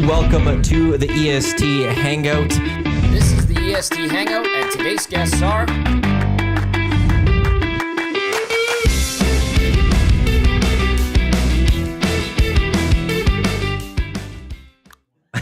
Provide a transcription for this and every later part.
Welcome to the EST Hangout. This is the EST Hangout, and today's guests are...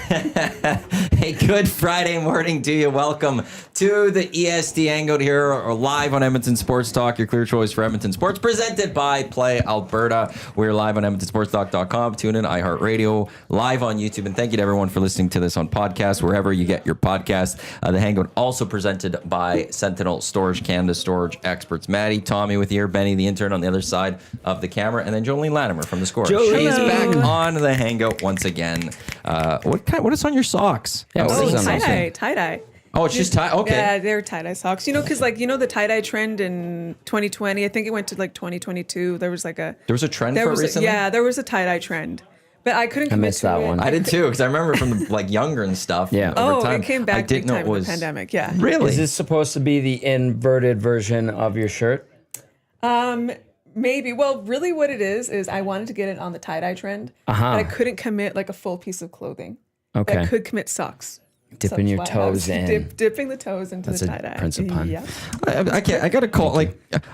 Hey, good Friday morning to you. Welcome to the EST Hangout here, or live on Edmonton Sports Talk, your clear choice for Edmonton sports, presented by Play Alberta. We're live on EdmontonSportsTalk.com, tune in, iHeartRadio, live on YouTube, and thank you to everyone for listening to this on podcast, wherever you get your podcast. The Hangout also presented by Sentinel Storage, Canada storage experts. Maddie, Tommy with you here, Benny, the intern, on the other side of the camera, and then Jolene Latimer from the Score. She's back on the Hangout once again. What is on your socks? Yeah, tie-dye. Tie-dye. Oh, it's just tie. Okay. Yeah, they're tie-dye socks. You know, because the tie-dye trend in 2020, I think it went to 2022. There was a trend for it recently? there was a tie-dye trend. But I couldn't commit missed to that it. one. I did too, because I remember from the younger and stuff. Yeah. Over time. It came back big time in the pandemic. Yeah. Really? Is this supposed to be the inverted version of your shirt? Maybe. Well, really, what it is I wanted to get it on the tie-dye trend, but I couldn't commit a full piece of clothing. Okay. But I could commit socks. Dipping So your that's why I was toes in. Dipping the toes into That's the a tie-dye. Prince of Pun. Yeah. I can't. I got to call.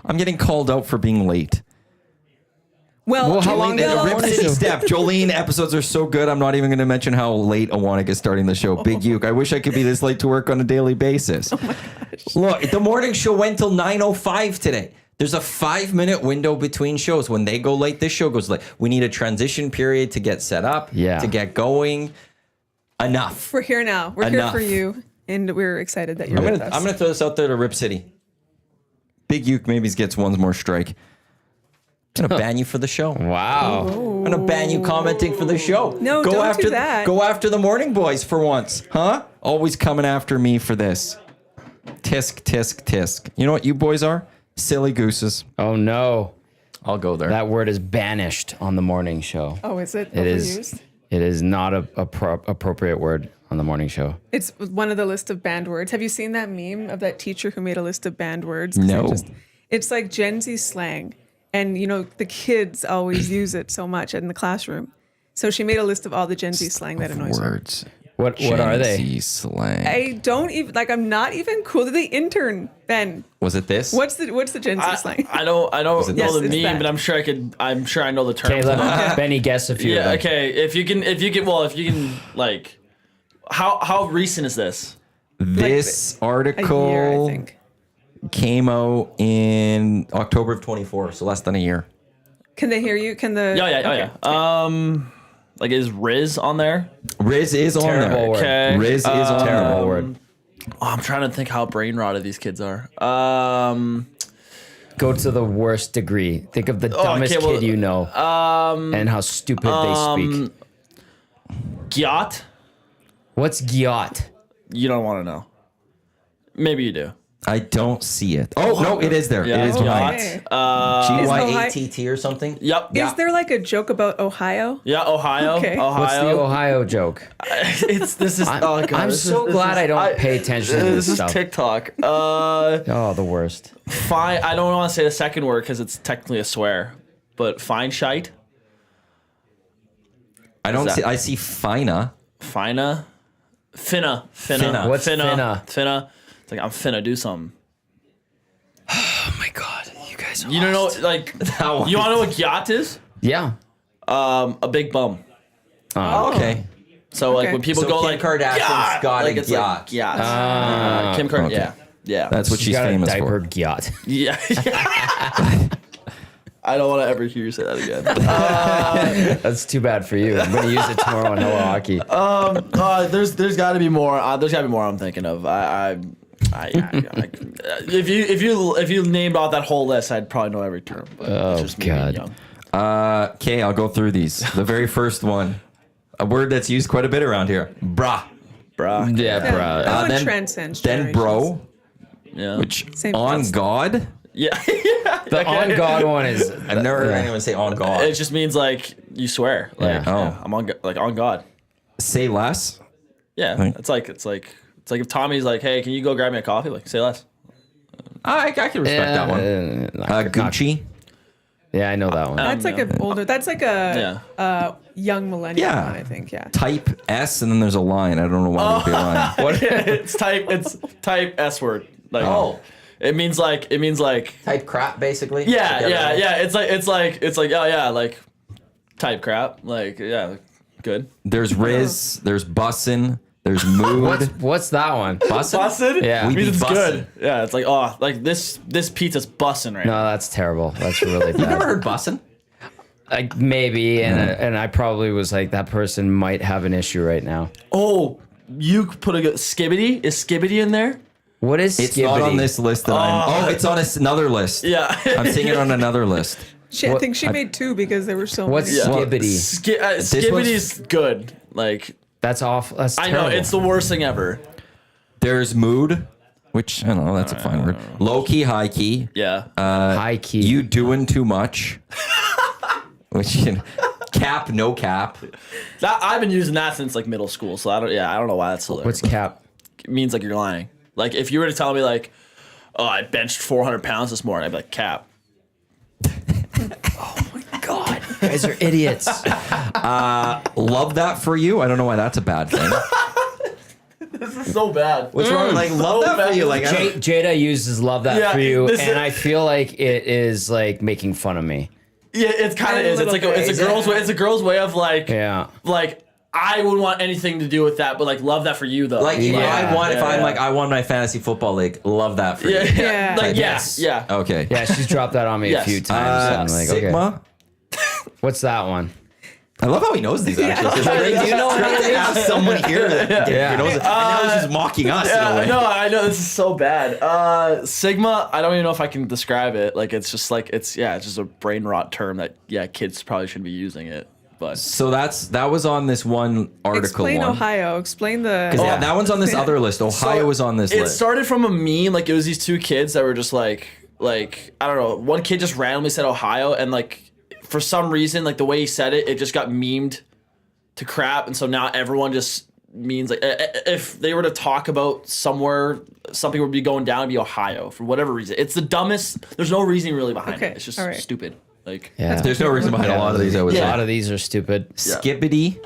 I'm getting called out for being late. Well, how long did The the Rip morning City show- Step. Jolene episodes are so good. I'm not even going to mention how late Iwanyk is starting the show. Big Uke. I wish I could be this late to work on a daily basis. Oh my gosh. Look, the morning show went till 9:05 today. There's a 5-minute window between shows. When they go late, this show goes late. We need a transition period to get set up, to get going. Enough. We're here now. We're here for you, and we're excited that you're with us. I'm gonna throw this out there to Rip City. Big Uke maybe gets one more strike. I'm gonna ban you for the show. Wow. I'm gonna ban you commenting for the show. No, don't do that. Go after the morning boys for once, huh? Always coming after me for this. Tisk, tisk, tisk. You know what you boys are? Silly gooses. Oh, no. I'll go there. That word is banished on the morning show. Oh, is it? It is. Overused? It is not a appropriate word on the morning show. It's one of the list of banned words. Have you seen that meme of that teacher who made a list of banned words? No. It's like Gen Z slang. And, the kids always use it so much in the classroom. So she made a list of all the Gen Z slang that annoys her. Words. What are they? Gen Z slang. I don't even, I'm not even cool to the intern, Ben. Was it this? What's the Gen Z slang? I don't know Yes, the it's meme, that. but I'm sure I know the term. Okay, let Benny guess a few. Yeah. of them. Okay. If you can, how recent is this? This A article year, I think. came out in October of 24, so less than a year. Can they hear you? Is Riz on there? Riz is on Terrible there. word. Okay. Riz is on there. Terrible word. Oh, I'm trying to think how brain rotted these kids are. Go to the worst degree. Think of the dumbest kid you know and how stupid they speak. Gyat? What's gyat? You don't want to know. Maybe you do. I don't see it. Oh, no, it is there. Yeah. It is behind. Okay. GYATT or something? Yep. Is there a joke about Ohio? Yeah, Ohio. Okay. Ohio. What's the Ohio joke? I'm so glad I don't pay attention to This this is stuff. TikTok. Oh, the worst. Fine. I don't want to say the second word because it's technically a swear, but fine shite. I don't that? see. I see Fina. Finna. Finna. What's finna? Finna. It's like I'm finna do something. Oh my god, you guys are You don't know, you want to know what gyat is? Yeah. A big bum. Okay. So Okay. when people So go Kim Kardashian's got a it's yacht. Yacht. Kim Kardashian. okay. Yeah. That's what You she's got a famous for. diapered gyat. Yeah. I don't want to ever hear you say that again. That's too bad for you. I'm gonna use it tomorrow on Hello Hockey. There's got to be more. There's got to be more. I'm thinking of. If you named off that whole list, I'd probably know every term. But it's just me being God. young. Okay, I'll go through these. The very first one, a word that's used quite a bit around here. Brah. Bruh. Yeah, That bro. one then- transcends Then bro, Yeah. which Same on thing. God. Yeah. The on God one is. I've never heard anyone say on God. It just means you swear. Yeah. Oh. I'm on on God. Say less. Yeah. Right. It's like if Tommy's like, hey, can you go grab me a coffee? Say less. I can respect that one. Not Gucci. Yeah, I know that one. That's like an older. That's like a young millennial Yeah. one, I think. Yeah. Type S, and then there's a line. I don't know why there'd be a line. What? It's type S word. Like, Oh. it means like Type crap, basically. yeah. It's like oh yeah, like type crap. Like yeah, good. There's Riz. There's bussin'. There's mood. What's that one? Bussin'? Bussin'? Yeah. We Means be it's bussin'. good. Yeah, it's like oh, like this pizza's bussin' right No, now. that's terrible. That's really bad. You never heard bussin'? Like maybe, and I probably was like, that person might have an issue right now. Oh, you put a skibbity? Is skibbity in there? What is It's not on this list that I'm. Oh, it's on another list. Yeah. I'm seeing it on another list. I think she made 2 because there were so What's many. skibbity? Skibbity's good. Like That's awful. That's I terrible. know it's the worst thing ever. There's mood, which I don't know. That's a fine word. Low key, high key. Yeah. high key. You doing too much. Which cap, no cap. I've been using that since like middle school, so I don't know why that's still there. What's cap? It means like you're lying. Like if you were to tell me like, oh, I benched 400 pounds this morning, I'd be like, cap. God, you guys are idiots. Love that for you. I don't know why that's a bad thing. This is so bad. What's wrong? Like love that for you. Like I don't- Jada uses love that Yeah, for you, this is- and I feel like it is like making fun of me. Yeah, it kind of A is. It's little like bit. it's a girl's way. It's a girl's way of like, Yeah. like I wouldn't want anything to do with that, but like love that for you though. like Yeah. if I'm Yeah. like I won my fantasy football league. Love that for yeah, you. yeah, like Yes. yeah. Okay. Yeah, she's dropped that on me Yes. a few times. and I'm like, Sigma. okay. What's that one? I love how he knows these actually. It's great Do you know it's great what to it have someone here that Yeah. knows it. And now he's just mocking us in a Yeah, way. I know this is so bad. Sigma, I don't even know if I can describe it. Like it's just like it's just a brain rot term that kids probably shouldn't be using it. But So that was on this one article. Explain one. Ohio. Explain the. Yeah, that one's on this other list. Ohio was on this it list. started from a meme. Like it was these two kids that were just like I don't know. One kid just randomly said Ohio, and like for some reason, like the way he said it, it just got memed to crap, and so now everyone just means like if they were to talk about somewhere something would be going down, it'd be Ohio for whatever reason. It's the dumbest. There's no reasoning really behind Okay, it. It's just all right. stupid. Like Yeah. There's no reason behind a lot of these. I would A say. lot of these are stupid. Skibbity.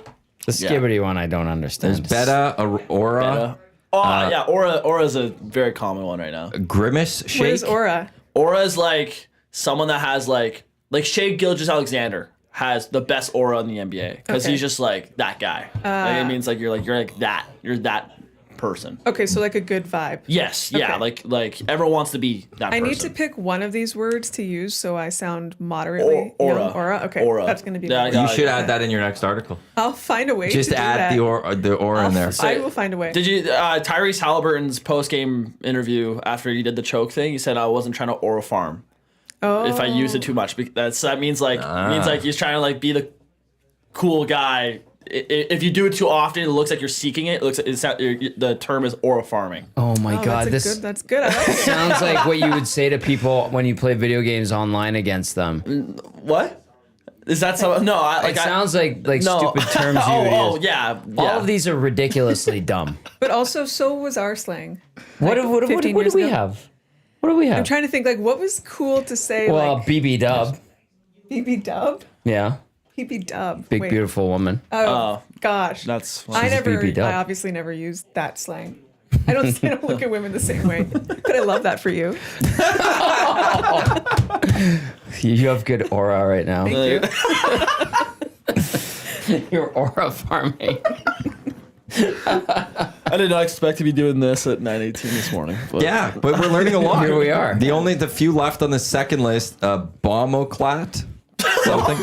The skibbity one I don't understand. There's Beta, Aura, Aura is a very common one right now. Grimace Shake. Where's Aura? Aura is like someone that has like Shea Gilgeous-Alexander has the best aura in the NBA because Okay. he's just like that guy. Like, it means like you're that person. Okay, so like a good vibe. Yes, yeah, Okay. like everyone wants to be that I person. need to pick one of these words to use so I sound moderately Aura. young. Aura. Okay, Aura. that's gonna be. Yeah, mine. I You got should it. add that in your next article. I'll find a way. Just to do add that. the aura in there. I will find a way. Did you Tyrese Halliburton's post game interview after he did the choke thing? He said I wasn't trying to aura farm. Oh. If I use it too much, that means like he's trying to like be the cool guy. If you do it too often, it looks like you're seeking it. It looks the term is aura farming. Oh my Oh, god, that's this That's good. I like it. sounds like what you would say to people when you play video games online against them. What? Is that so? No, It sounds like no. stupid terms you would oh use. yeah. All of these are ridiculously dumb. But also, so was our slang. What do 15 we years ago. have? What do we have? I'm trying to think like what was cool to say. Well, like BB Dub. BB Dub. Yeah. BB Dub. Big Wait. beautiful woman. Oh gosh. That's I never. BB Dub. I obviously never used that slang. I don't look at women the same way. But I love that for you. You have good aura right now. Thank you. You're aura farming. I did not expect to be doing this at 9:18 this morning. But. Yeah, but we're learning a lot. Here we are. The few left on the second list, Bomboclat. Something.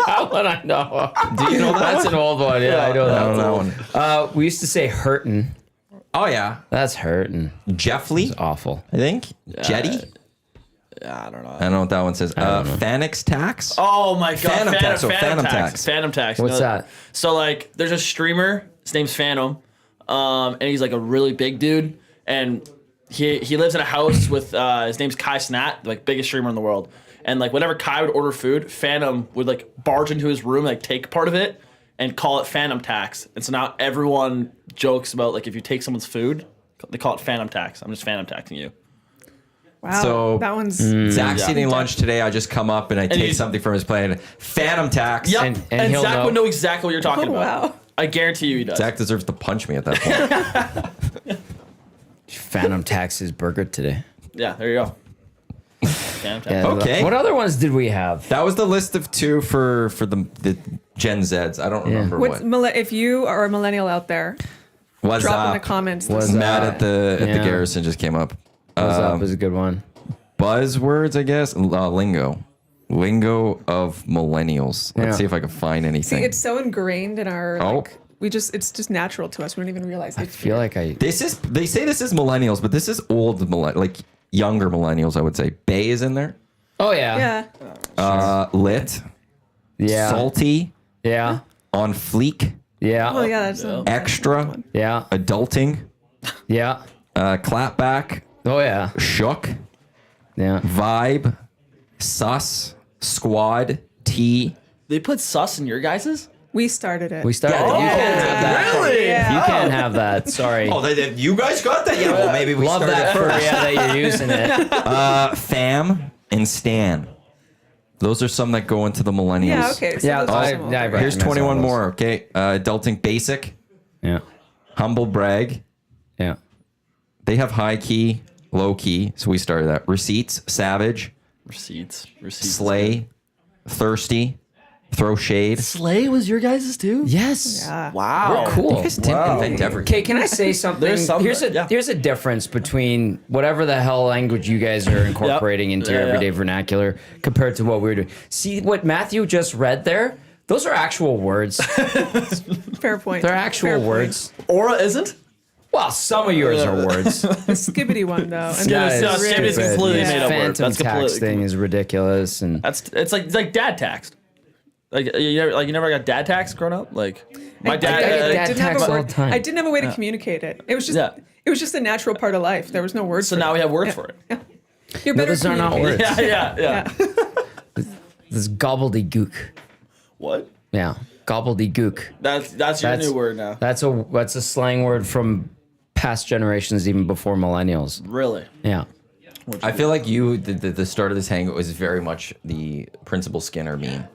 That one I know. Do you know that That's one? an old one. Yeah, I know I that don't know one. that one. We used to say hurtin'. Oh yeah, That's hurtin'. Jeffley. Awful. I think Jetty. Yeah, I don't know. I don't know what that one says. Phanix Tax. Oh my god, Phantom Tax, so Phantom Tax. Phantom Tax. What's that? So like, there's a streamer. His name's Phantom, and he's like a really big dude, and he lives in a house with his name's Kai Snat, like biggest streamer in the world. And like whenever Kai would order food, Phantom would like barge into his room, like take part of it, and call it Phantom Tax. And so now everyone jokes about like if you take someone's food, they call it Phantom Tax. I'm just Phantom Taxing you. Wow. So that one's Zach's eating lunch today. I just come up and I take something from his plate. Phantom tax. Yep. And And he'll Zach know. would know exactly what you're talking about. wow. I guarantee you he does. Zach deserves to punch me at that point. Phantom taxes burger today. Yeah, there you go. Damn, Yeah, Okay. What other ones did we have? That was the list of 2 for the Gen Zs. I don't remember what. If you are a millennial out there, What's drop in up? the comments. Was Mad at the Yeah. Garrison just came up. What's up is a good one. Buzzwords, I guess. Lingo of millennials. Let's Yeah. see if I can find See, anything. it's so ingrained in our Oh. like. It's just natural to us. We don't even realize. I feel like I. They say this is millennials, but this is old like younger millennials. I would say. Bay is in there. Oh yeah. Yeah. Lit, Yeah. salty, Yeah. on fleek, Yeah. Oh yeah, that's a extra, Yeah. adulting, Yeah. clapback, Oh yeah. shook, Yeah. vibe, sus, squad, T. They put sus in your guys's? We started it. We started. Yeah, you can't have that. Really? Yeah. You can't have that. Sorry. Oh, you guys got that? Yeah. Well, maybe we Love started that for first. yeah that you're using it. Fam and Stan. Those are some that go into the millennials. Yeah. Okay. So Yeah, those are I- some yeah, over. I Here's recognize 21 all those. more. Okay. Adulting basic, Yeah. humble brag. Yeah. They have high key, low key. So we started that. Receipts, savage, Receipts. slay, thirsty, throw shade. Slay was your guys's too? Yes. Yeah. Wow. We're cool. You guys didn't invent everything. Okay, can I say something? There's some here's that- a yeah. here's a difference between whatever the hell language you guys are incorporating into your Yeah, yeah. everyday vernacular compared to what we're doing. See what Matthew just read there? Those are actual words. Fair point. They're actual Fair point. words. Aura isn't? Well, some of yours are words. The skibbity one though. And Yeah, then no, the skibbity is really- completely yeah. made up word. Phantom That's tax completely- thing is ridiculous, and It's like dad taxed. Like you never got dad tax growing up? Like my I dad, dad didn't have tax a all word. the time. I didn't have a way to communicate it. It was just. Yeah. It was just a natural part of life. There was no word. so for now it. we have words Yeah. for it. You're No, better. those are not communicating. words. Yeah. this gobbledygook. What? Yeah, gobbledygook. That's your new word now. That's a slang word from past generations, even before millennials. Really? Yeah. I feel like the start of this hangout was very much the Principal Skinner meme.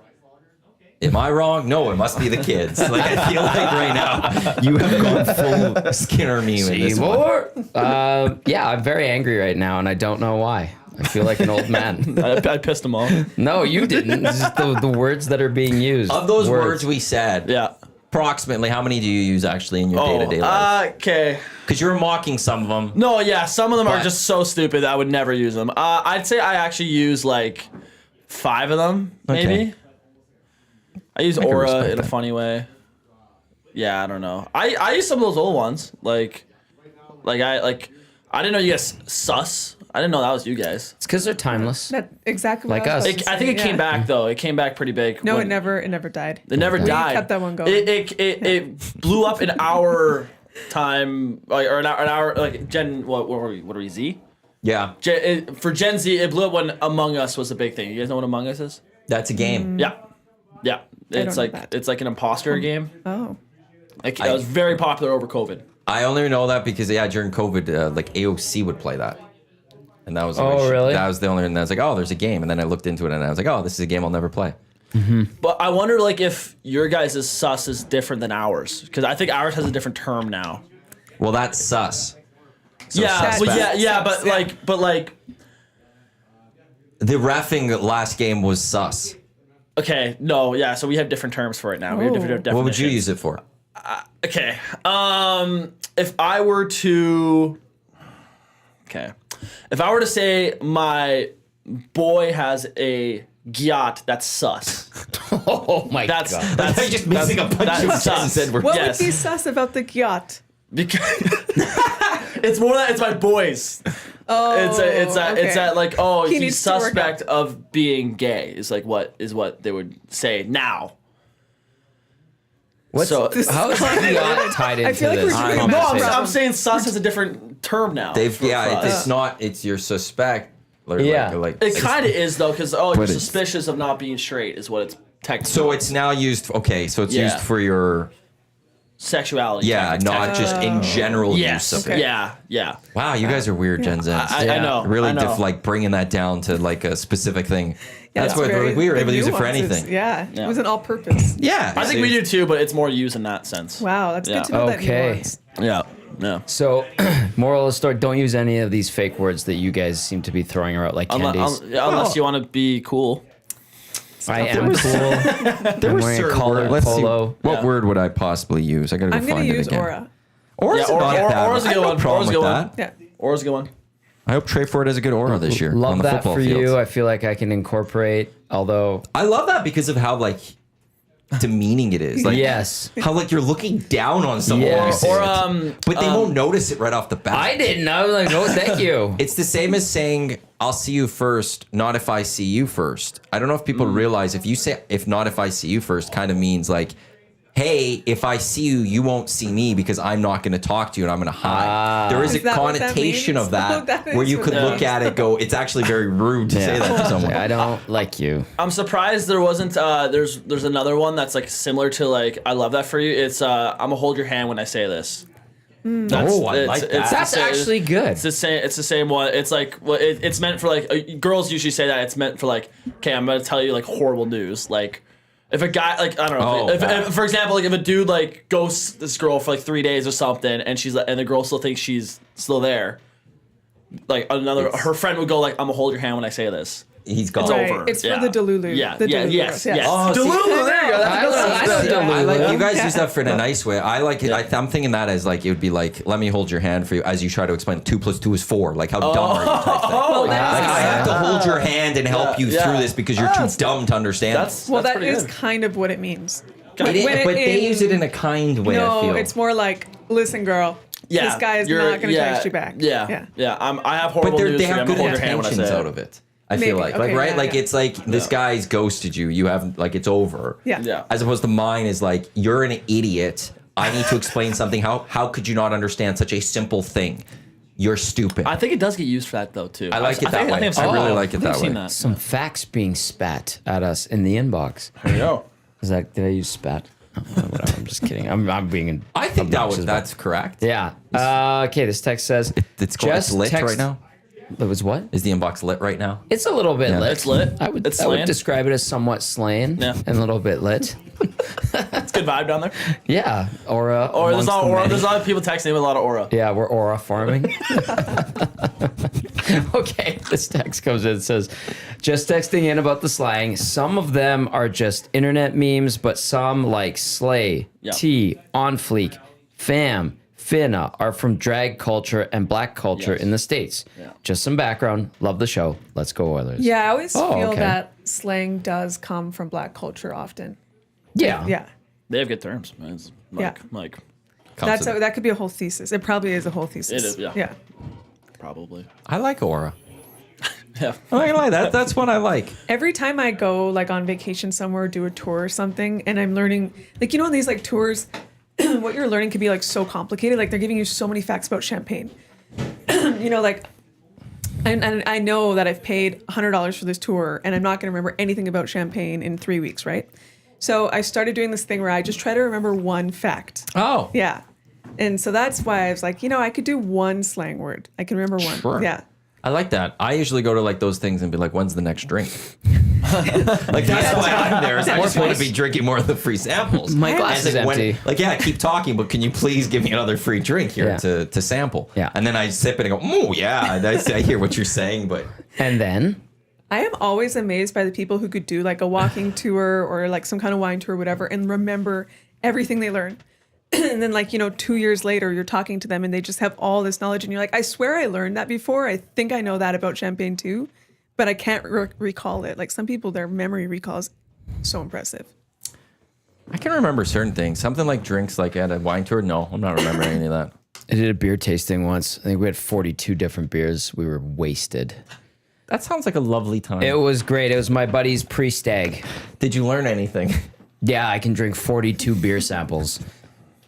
Am I wrong? No, it must be the kids. Like I feel like right now you have gone full Skinner meme in this one. Seymour? Yeah, I'm very angry right now, and I don't know why. I feel like an old man. I pissed them off. No, you didn't. It's just the words that are being used. Of those words we said, Yeah. approximately how many do you use actually in your day-to-day life? Okay. Because you were mocking some of them. No, yeah, some of them are But- just so stupid that I would never use them. I'd say I actually use like 5 of them, maybe. Okay. I use can aura respect in a that. funny way. Yeah, I don't know. I use some of those old ones. Like I didn't know you guys sus. I didn't know that was you guys. It's because they're timeless. That exactly. What Like I was us. about to I think it say, came yeah. back though. It came back pretty big. No, when- it never died. It never We died. kept that one going. It blew up in our time, like, or an hour, like Gen. What were we? Z. Yeah, For Gen Z, it blew up when Among Us was a big thing. You guys know what Among Us is? that's a game. Yeah. don't It's know like that. it's like an imposter game. Oh. Like it was very popular over COVID. I only know that because during COVID, like AOC would play that, and that was really? that was the only. And I was like, oh, there's a game, and then I looked into it, and I was like, oh, this is a game I'll never play. But I wonder, like, if your guys' sus is different than ours, because I think ours has a different term now. Well, that's sus. So Yeah, suspect. yeah, but like, The reffing last game was sus. okay, no, yeah. So we have different terms for it now. We have different Oh. definitions. What would you use it for? Okay. If I were to say my boy has a gyat, that's sus. Oh my That's god. that's You're just mixing a bunch that's of words sus. and said we're- What Yes. would be sus about the gyat? Because it's more that it's my boys. Oh, It's that like, oh, He he's needs to work suspect of being gay is like what they would say now. What's So- how is yacht tied into I feel like this we're doing No, conversation? I'm saying sus has a different term now. They've for us. it's not. It's your suspect. Like, Yeah. like, It kind of is though, because you're it's- suspicious of not being straight is what it's technically. So it's now used. Okay, so it's Yeah. used for your sexuality. Yeah, not just in general Yes. use of Okay. it. Yeah. Wow, you guys are weird, Gen Z. I know. Really I know. like bringing that down to like a specific thing. Yeah, That's it's what very- we were the able to use it for nuances. anything. Yeah. Yeah. It was an all-purpose. Yeah. I think we do too, but it's more used in that sense. Wow, that's Yeah. good to know that Okay. nuance. Yeah. Yeah. So, moral of the story: don't use any of these fake words that you guys seem to be throwing around, like candies. Unless you want to be cool. I am cool. There were wearing a certain collar words. Let's see. polo. What Yeah. word would I possibly use? I gotta go I'm going find to it use again. aura. Aura's Yeah, not bad. Aura's a I good have no one. problem Aura's a with good that. Yeah. Aura's a good one. I hope Trey Ford has a good aura this year on Love the that football for field. you. I feel like I can incorporate, although I love that because of how like demeaning it is. Like yes, how like you're looking down on someone when you Yeah. say Or it. But they won't notice it right off the bat. I didn't. I was like, no, thank you. It's the same as saying I'll see you first, not if I see you first. I don't know if people realize if you say if not if I see you first kind of means like, hey, if I see you, you won't see me because I'm not going to talk to you and I'm going to hide. There is a Is that what that connotation means? of that, Oh, that where is you what could that look means. at it, go, it's actually very rude to say that to someone. I don't like you. I'm surprised there wasn't. There's another one that's like similar to like I love that for you. It's I'm gonna hold your hand when I say this. Oh, I like that. That's actually good. It's the same. It's the same one. It's like well, it's meant for like girls usually say that. It's meant for like okay, I'm gonna tell you like horrible news. Like if a guy like I don't know. Oh, if, for example, like if a dude like ghosts this girl for like 3 days or something, and she's like, and the girl still thinks she's still there. Like her friend would go like I'm gonna hold your hand when I say this. He's gone. Right. over. It's Yeah. for the Delulu. Yeah. The Yeah. Delulu Yes. girls, Yes. Oh, see- Delulu. There you go. I know Yeah. I like Delulu. you guys use that for in a nice way. I like it. I'm thinking that as like it would be like, let me hold your hand for you as you try to explain 2 + 2 is 4. Like how dumb are you type thing. Well, Like, I have to hold your hand and help you Yeah. through this because you're too dumb to understand. That's Well, that pretty is good. kind of what it means. It is, when but they in- use it in a kind way. I No, feel. it's more like, listen, girl. Yeah, This guy is you're- not going to text you back. Yeah. I have horrible but news they for you. have I'm good gonna hold your hand when I intentions say out it. of it. I feel Maybe. like Okay, right, yeah, like yeah. it's like this guy's ghosted you. You haven't like it's over. Yeah. Yeah. As opposed to mine is like you're an idiot. I need to explain something. How could you not understand such a simple thing? You're stupid. I think it does get used for that though too. I like it that way. I've seen I really that. like it I've that seen way. that. Some facts being spat at us in the inbox. There you go. Is that? Did I use spat? Oh, whatever. I'm just kidding. I'm being. I think obnoxious, but- that's correct. Yeah. Okay. This text says It's lit text- right now. It was what? Is the inbox lit right now? It's a little bit Yeah. lit. It's lit. I would It's I would slaying. describe it as somewhat slain Yeah. and a little bit lit. It's good vibe down there. Yeah. Aura. Or there's amongst a lot the of aura. many. There's a lot of people texting with a lot of aura. Yeah, we're aura farming. Okay, this text comes in and says, just texting in about the slang. Some of them are just internet memes, but some like slay, Yeah. tea, on fleek, fam, finna are from drag culture and black culture Yes. in the States. Yeah. Just some background. Love the show. Let's go Oilers. Yeah, I always Oh, feel okay. that slang does come from black culture often. Yeah. Yeah. They have good terms. Man. It's like, Yeah. like That could be a whole thesis. It probably is a whole thesis. It is, yeah. Yeah. probably. I like aura. Yeah. I'm not gonna lie, that's what I like. Every time I go like on vacation somewhere, do a tour or something, and I'm learning, like, you know, in these like tours, what you're learning can be like so complicated. Like they're giving you so many facts about champagne. You know, like, and I know that I've paid $100 for this tour, and I'm not going to remember anything about champagne in 3 weeks, right? So I started doing this thing where I just try to remember one fact. Oh. Yeah. And so that's why I was like, you know, I could do one slang word. I can remember one. Sure. Yeah. I like that. I usually go to like those things and be like, when's the next drink? Like that's why I'm there. Is I just want to be drinking more of the free samples. My glass As is in when- empty. Like, yeah, keep talking, but can you please give me another free drink here Yeah. to sample? Yeah. And then I sip it and go, oh yeah, I hear what you're saying, but And then I am always amazed by the people who could do like a walking tour or like some kind of wine tour or whatever and remember everything they learned. And then like, you know, 2 years later, you're talking to them and they just have all this knowledge and you're like, I swear I learned that before. I think I know that about champagne too, but I can't recall it. Like some people, their memory recall is so impressive. I can remember certain things. Something like drinks, like at a wine tour. No, I'm not remembering any of that. I did a beer tasting once. I think we had 42 different beers. We were wasted. That sounds like a lovely time. It was great. It was my buddy's pre-stag. Did you learn anything? Yeah, I can drink 42 beer samples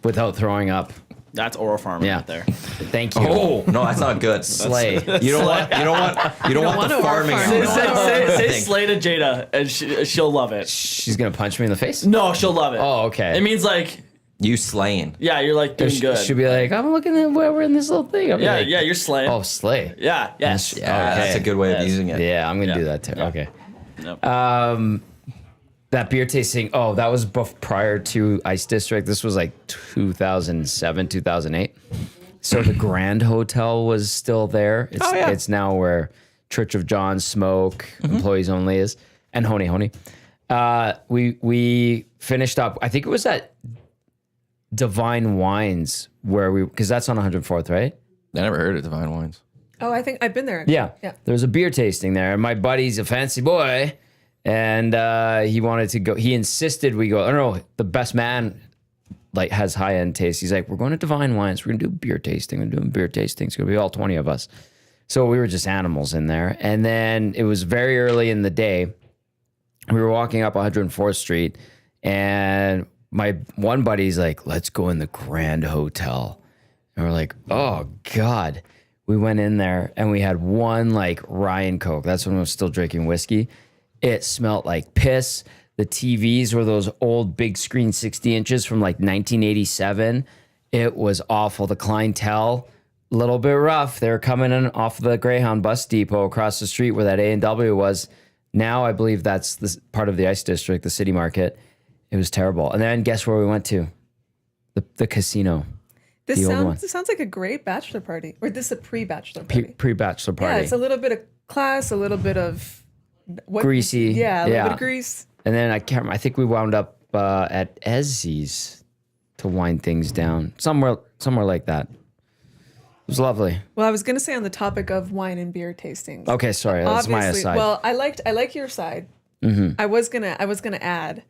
without throwing up. That's oral farming Yeah. right there. Thank you. Oh no, that's not good. Slay. You don't want want the to farming. farm. element. Say Slay to Jada and she'll love it. She's gonna punch me in the face? No, she'll love it. Oh, okay. It means like You slaying. Yeah, you're like doing good. Should be like, I'm looking at where we're in this little thing. yeah, yeah, you're slaying. Oh, slay. Yeah, yes. Yeah, that's a good way of Yes. using it. Yeah, I'm gonna Yeah. do that too. Yeah. Okay. Nope. That beer tasting. Oh, that was prior to Ice District. This was like 2007, 2008. So the Grand Hotel was still there. It's, it's now where Church of John Smoke, employees only is, and Honey. We finished up. I think it was at Divine Wines because that's on 104th, right? I never heard of Divine Wines. Oh, I think I've been there. Yeah. Yeah. There was a beer tasting there, and my buddy's a fancy boy, and he wanted to go. He insisted we go. I don't know. The best man like has high end taste. He's like, we're going to Divine Wines. We're gonna do beer tasting. We're doing beer tasting. It's gonna be all 20 of us. So we were just animals in there, and then it was very early in the day. We were walking up 104th Street, and my one buddy's like, let's go in the Grand Hotel. And we're like, oh God. We went in there and we had one like Ryan Coke. That's when I was still drinking whiskey. It smelled like piss. The TVs were those old big screen 60 inches from like 1987. It was awful. The clientele, a little bit rough. They were coming in off the Greyhound bus depot across the street where that A&W was. Now I believe that's the part of the Ice District, the city market. It was terrible. And then guess where we went to? The casino. This The old one. sounds like a great bachelor party. Or this is a pre-bachelor party. Pre-bachelor party. Yeah, it's a little bit of class, a little bit of Greasy. Yeah, a little Yeah. bit of grease. And then I can't remember. I think we wound up at Ezzy's to wind things down. Somewhere like that. It was lovely. Well, I was gonna say on the topic of wine and beer tastings. Okay, sorry. That's my Obviously, aside. well, I like your side. I was gonna add.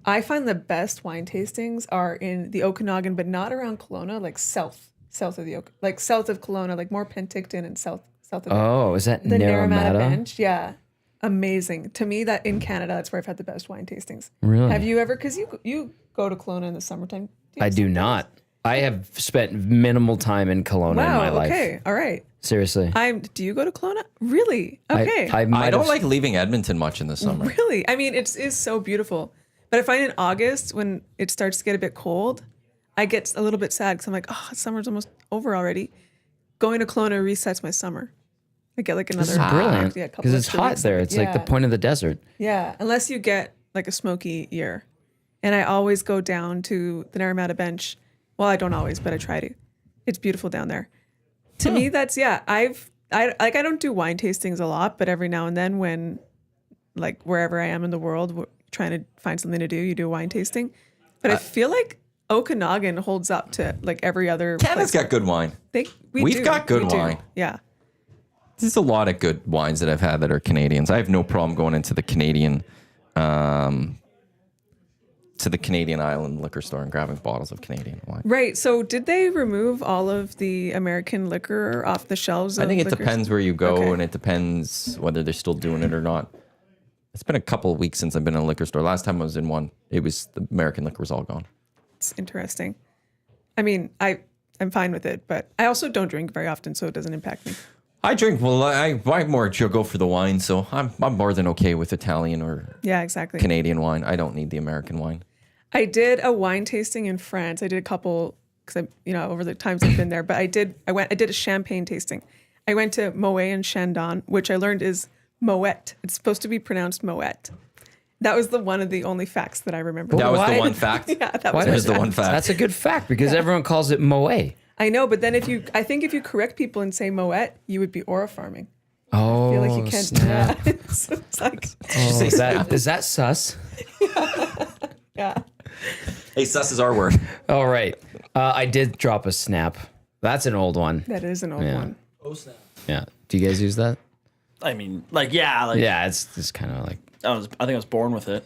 I find the best wine tastings are in the Okanagan, but not around Kelowna, like south of the like south of Kelowna, like more Penticton and south of oh, is that the Naramata Naramata? Bench. Yeah, amazing. To me, that in Canada, that's where I've had the best wine tastings. Really? Have you ever? Because you go to Kelowna in the summertime. I do not. I have spent minimal time in Kelowna in my life. Okay. All right. Seriously. Do you go to Kelowna? Really? Okay. I might I don't have- like leaving Edmonton much in the summer. Really? I mean, it is so beautiful. But I find in August, when it starts to get a bit cold, I get a little bit sad because I'm like, oh, summer's almost over already. Going to Kelowna resets my summer. I get like another. This is brilliant Yeah, a couple because it's extra hot weeks. there. It's like the Yeah. point of the desert. Yeah, unless you get like a smoky year. And I always go down to the Naramata Bench. Well, I don't always, but I try to. It's beautiful down there. To me, that's I don't do wine tastings a lot, but every now and then when like wherever I am in the world trying to find something to do, you do a wine tasting. But I feel like Okanagan holds up to like every other Canada's place. got good wine. We've got good wine. Yeah. There's a lot of good wines that I've had that are Canadians. I have no problem going into the Canadian island liquor store and grabbing bottles of Canadian wine. Right. So did they remove all of the American liquor off the shelves? I think it liquor depends where you go, Okay. and it depends whether they're still doing it or not. It's been a couple of weeks since I've been in a liquor store. Last time I was in one, it was the American liquor was all gone. It's interesting. I mean, I'm fine with it, but I also don't drink very often, so it doesn't impact me. I drink. Well, I more go for the wine, so I'm more than okay with Italian or Yeah, exactly. Canadian wine. I don't need the American wine. I did a wine tasting in France. I did a couple because over the times I've been there. But I did a champagne tasting. I went to Moet and Chandon, which I learned is Moet. It's supposed to be pronounced Moet. That was one of the only facts that I remember. That was Why? the one fact. Yeah, that Why was That it. was the one fact. That's a good fact because everyone calls it Moet. I know, but then I think if you correct people and say Moet, you would be aura farming. Oh, I feel like you can't. snap. Yeah. So it's like, Oh, is that sus? yeah. Hey, sus is our word. All right. I did drop a snap. That's an old one. That is an old Yeah. one. Yeah. Do you guys use that? I mean, like, yeah, like Yeah, it's just kind of like. I think I was born with it.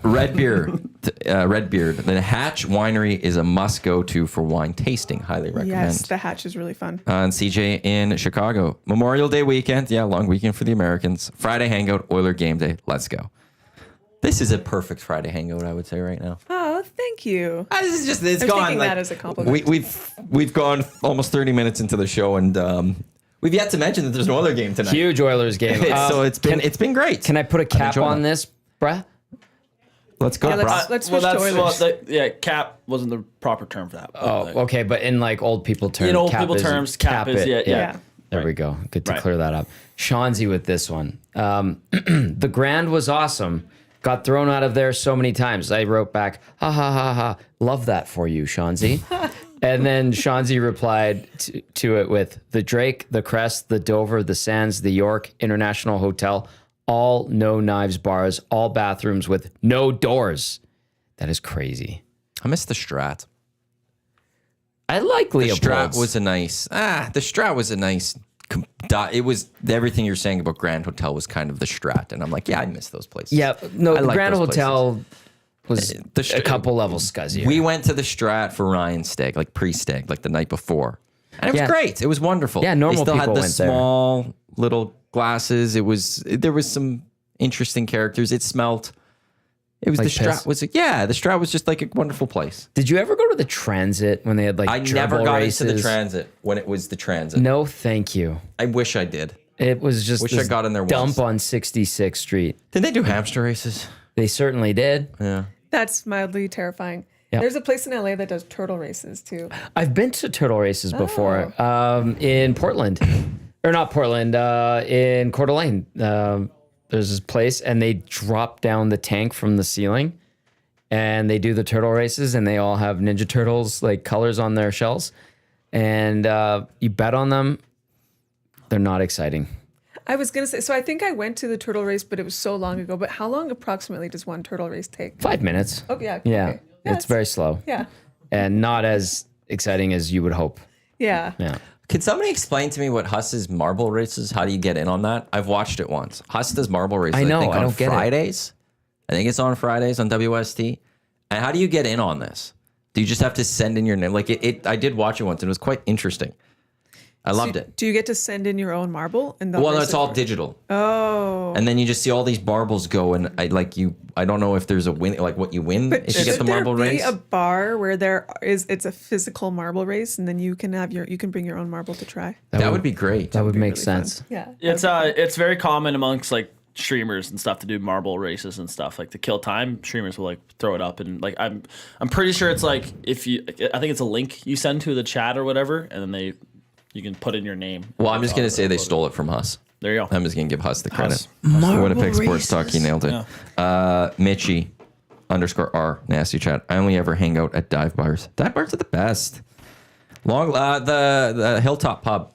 Redbeard. The Hatch Winery is a must go to for wine tasting. Highly recommend. Yes, the Hatch is really fun. And CJ in Chicago. Memorial Day weekend. Yeah, long weekend for the Americans. Friday hangout, Oiler game day. Let's go. This is a perfect Friday hangout, I would say, right now. Oh, thank you. This is just, it's I'm gone. taking like, that as a compliment. We've gone almost 30 minutes into the show, and we've yet to mention that there's no other game tonight. Huge Oilers game. So it's been great. Can I put a cap enjoyed on it. this, bruh? Let's go, Yeah, bro. let's switch to Oilers. Cap wasn't the proper term for that. Oh, okay, but in like old people terms, In old cap people is- terms, cap is, it. yeah. There we go. Good to clear that up. Shanzi with this one. The Grand was awesome. Got thrown out of there so many times. I wrote back, ha ha ha ha. Love that for you, Shanzi. And then Shanzi replied to it with the Drake, the Crest, the Dover, the Sands, the York International Hotel, all no knives bars, all bathrooms with no doors. That is crazy. I miss the Strat. I like The Leopold's. Strat was a nice. The Strat was a nice. It was everything you're saying about Grand Hotel was kind of the Strat, and I'm like, yeah, I miss those places. Yeah, no, I the like Grand those Hotel was The a couple levels scuzzier. We went to the Strat for Ryan's stag, like pre-stag, like the night before, and it was great. It was wonderful. Yeah, normal They still people had the went there. small little glasses. There was some interesting characters. It smelled. It was Like the Strat piss? was the Strat was just like a wonderful place. Did you ever go to the Transit when they had like I never dribble got races? into the Transit when it was the Transit. No, thank you. I wish I did. It was just Wish I this got in there dump once. on 66th Street. Did they do hamster races? They certainly did. Yeah. That's mildly terrifying. Yeah. There's a place in LA that does turtle races too. I've been to turtle races before in Portland. Or not Portland, in Coeur d'Alene. There's this place, and they drop down the tank from the ceiling, and they do the turtle races, and they all have Ninja Turtles like colors on their shells, and you bet on them. They're not exciting. I was gonna say, so I think I went to the turtle race, but it was so long ago. But how long approximately does one turtle race take? 5 minutes. Oh yeah. Yeah, okay. Yeah, it's very slow. Yeah. And not as exciting as you would hope. Yeah. Yeah. Can somebody explain to me what Huss's marble races? How do you get in on that? I've watched it once. Huss does marble races. I know, think I on don't get it. Fridays. I think it's on Fridays on WST. And how do you get in on this? Do you just have to send in your name? Like I did watch it once, and it was quite interesting. I loved it. Do you get to send in your own marble? And Well, no, it's all digital. Oh. And then you just see all these marbles go, and I don't know if there's a win, like what you win if you get the marble there race. be a bar where it's a physical marble race, and then you can bring your own marble to try? That would be great. That would make Really fun. sense. Yeah. It's very common amongst like streamers and stuff to do marble races and stuff. Like to kill time, streamers will like throw it up, and like I'm pretty sure it's like I think it's a link you send to the chat or whatever, and then you can put in your name. Well, I'm just gonna say they stole it from Huss. There you go. I'm just gonna give Huss the credit. Marble Winnipeg Sports Talk, he races. nailed it. Mitchie _R nasty chat. I only ever hang out at dive bars. Dive bars are the best. The Hilltop Pub.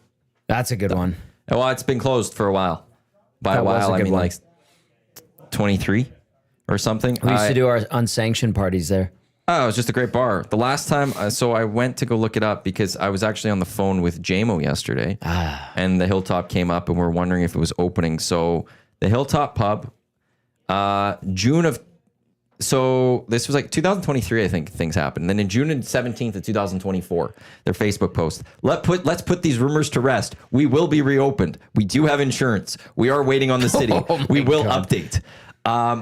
That's a good one. Well, it's been closed for a while. By a That was while, a I good mean one. like 23 or something. We used to do our unsanctioned parties there. Oh, it was just a great bar. The last time, so I went to go look it up because I was actually on the phone with JMO yesterday, and the Hilltop came up, and we're wondering if it was opening. So the Hilltop Pub, so this was like 2023, I think things happened. Then in June 17th of 2024, their Facebook post, let's put these rumors to rest. We will be reopened. We do have insurance. We are waiting on the city. Oh we will God. update.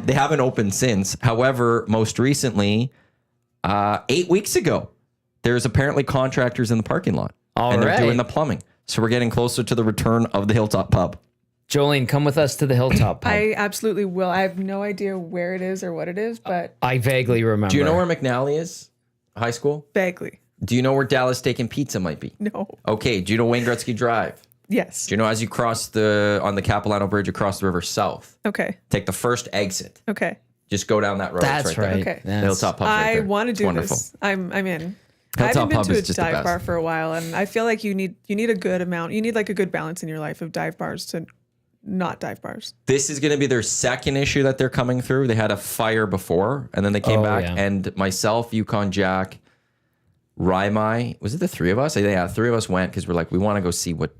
They haven't opened since. However, most recently, 8 weeks ago, there's apparently contractors in the parking lot, All and they're right. doing the plumbing. So we're getting closer to the return of the Hilltop Pub. Jolene, come with us to the Hilltop Pub. I absolutely will. I have no idea where it is or what it is, but I vaguely remember. Do you know where McNally is? High school? vaguely. Do you know where Dallas Steak and Pizza might be? No. Okay. Do you know Wayne Gretzky Drive? Yes. Do you know as you cross on the Capilano Bridge across the river south, Okay. take the first exit. Okay. Just go down that road. That's It's right. right. There. Okay. The Hilltop Pub's right I there. want to It's do wonderful. this. I'm in. Hilltop I haven't been Pub to is a just the dive best. bar for a while, and I feel like you need a good amount. You need like a good balance in your life of dive bars to not dive bars. This is going to be their second issue that they're coming through. They had a fire before, and then they came Oh, back. yeah. And myself, Yukon Jack, Raimai, was it the three of us? Yeah, three of us went because we're like, we want to go see what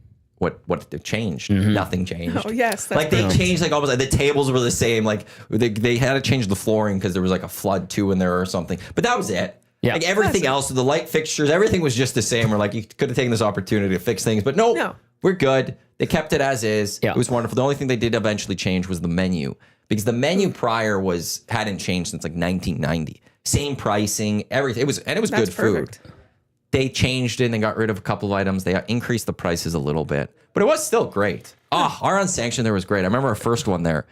changed. Nothing changed. Oh yes, that's Like they perfect. changed, like almost like the tables were the same. Like they had to change the flooring because there was like a flood too in there or something. But that was it. Yeah. Like everything else, the light fixtures, everything was just the same. We're like, you could have taken this opportunity to fix things, but no, we're good. They kept it as is. Yeah. It was wonderful. The only thing they did eventually change was the menu because the menu prior hadn't changed since like 1990. Same pricing, everything. It was That's good perfect. food. They changed it and they got rid of a couple of items. They increased the prices a little bit, but it was still great. Our unsanctioned there was great. I remember our first one there.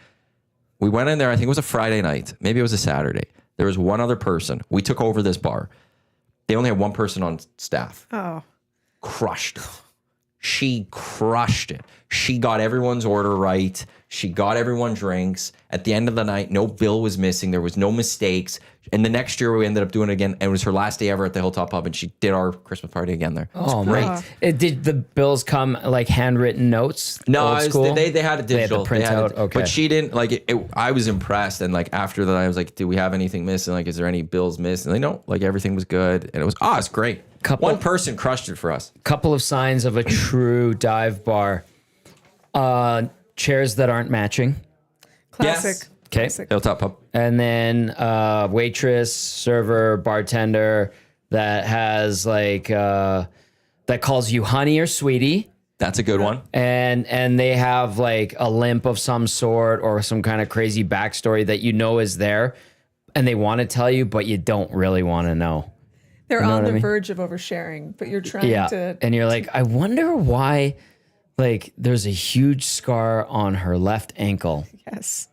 We went in there. I think it was a Friday night. Maybe it was a Saturday. There was one other person. We took over this bar. They only had one person on staff. Oh. Crushed it. She crushed it. She got everyone's order right. She got everyone drinks. At the end of the night, no bill was missing. There was no mistakes. And the next year, we ended up doing it again. And it was her last day ever at the Hilltop Pub, and she did our Christmas party again there. Oh, great. my. Did the bills come like handwritten notes? No, old school? they had a digital. They had the printout. Okay. But she didn't like it. I was impressed, and like after that, I was like, "Do we have anything missing? Like, is there any bills missing?" And they don't. Like everything was good, and it was it's great. One person crushed it for us. Couple of signs of a true dive bar. Chairs that aren't matching. Classic. Yes. Okay. Classic. Hilltop Pub. And then waitress, server, bartender that has like that calls you honey or sweetie. That's a good one. And they have like a limp of some sort or some kind of crazy backstory that you know is there, and they want to tell you, but you don't really want to know. They're know on what the I mean? verge of oversharing, but you're trying Yeah. to. And you're like, I wonder why, like, there's a huge scar on her left ankle. Yes.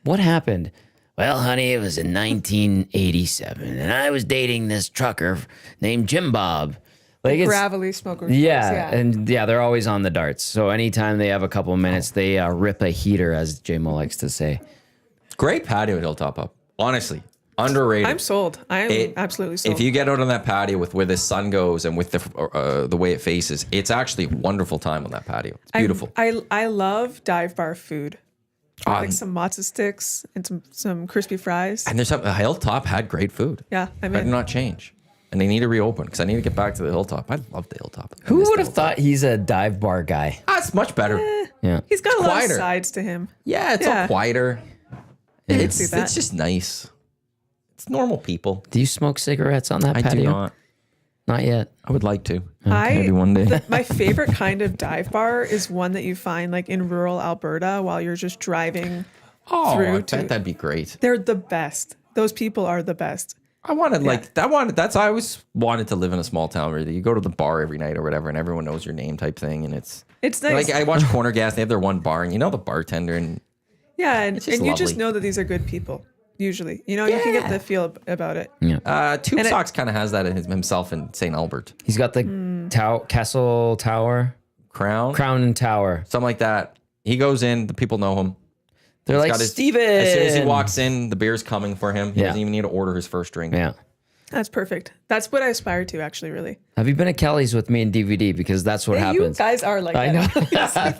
What happened? Well, honey, it was in 1987, and I was dating this trucker named Jim Bob. Like it's Gravelly smoker. yeah, and they're always on the darts. So anytime they have a couple of minutes, they rip a heater, as J-Mo likes to say. Great patio at Hilltop Pub. Honestly, underrated. I'm sold. I am absolutely sold. If you get out on that patio with where the sun goes and with the way it faces, it's actually a wonderful time on that patio. It's beautiful. I love dive bar food. Like some matzo sticks and some crispy fries. And there's a Hilltop had great food. Yeah, I Better mean, not change. And they need to reopen because I need to get back to the Hilltop. I love the Hilltop. I Who miss would the have Hilltop. thought he's a dive bar guy? It's much better. Yeah. he's got a lot quieter. of sides to him. Yeah, it's Yeah. all quieter. I can It's see that. it's just nice. It's normal people. Do you smoke cigarettes on that I patio? do not. Not yet. I would like to. Maybe one day. My favorite kind of dive bar is one that you find like in rural Alberta while you're just driving. Oh, Through I to- bet that'd be great. They're the best. Those people are the best. I always wanted to live in a small town where you go to the bar every night or whatever and everyone knows your name type thing. And it's It's nice. like, I watch Corner Gas, they have their one bar and you know the bartender and yeah, and just you just lovely. know that these are good people. Usually, you know, you can get Yeah. the feel about it. Tube And Socks kind of has that in himself in St. Albert. He's got the Castle Tower, Crown, Crown Tower. something like that. He goes in, the people know him. They're He's like, got his- Steven. As soon as he walks in, the beer's coming for him. He Yeah. doesn't even need to order his first drink. Yeah. That's perfect. That's what I aspire to, actually. Really. Have you been at Kelly's with me in DVD? Because that's what You happens. guys are like I that. know.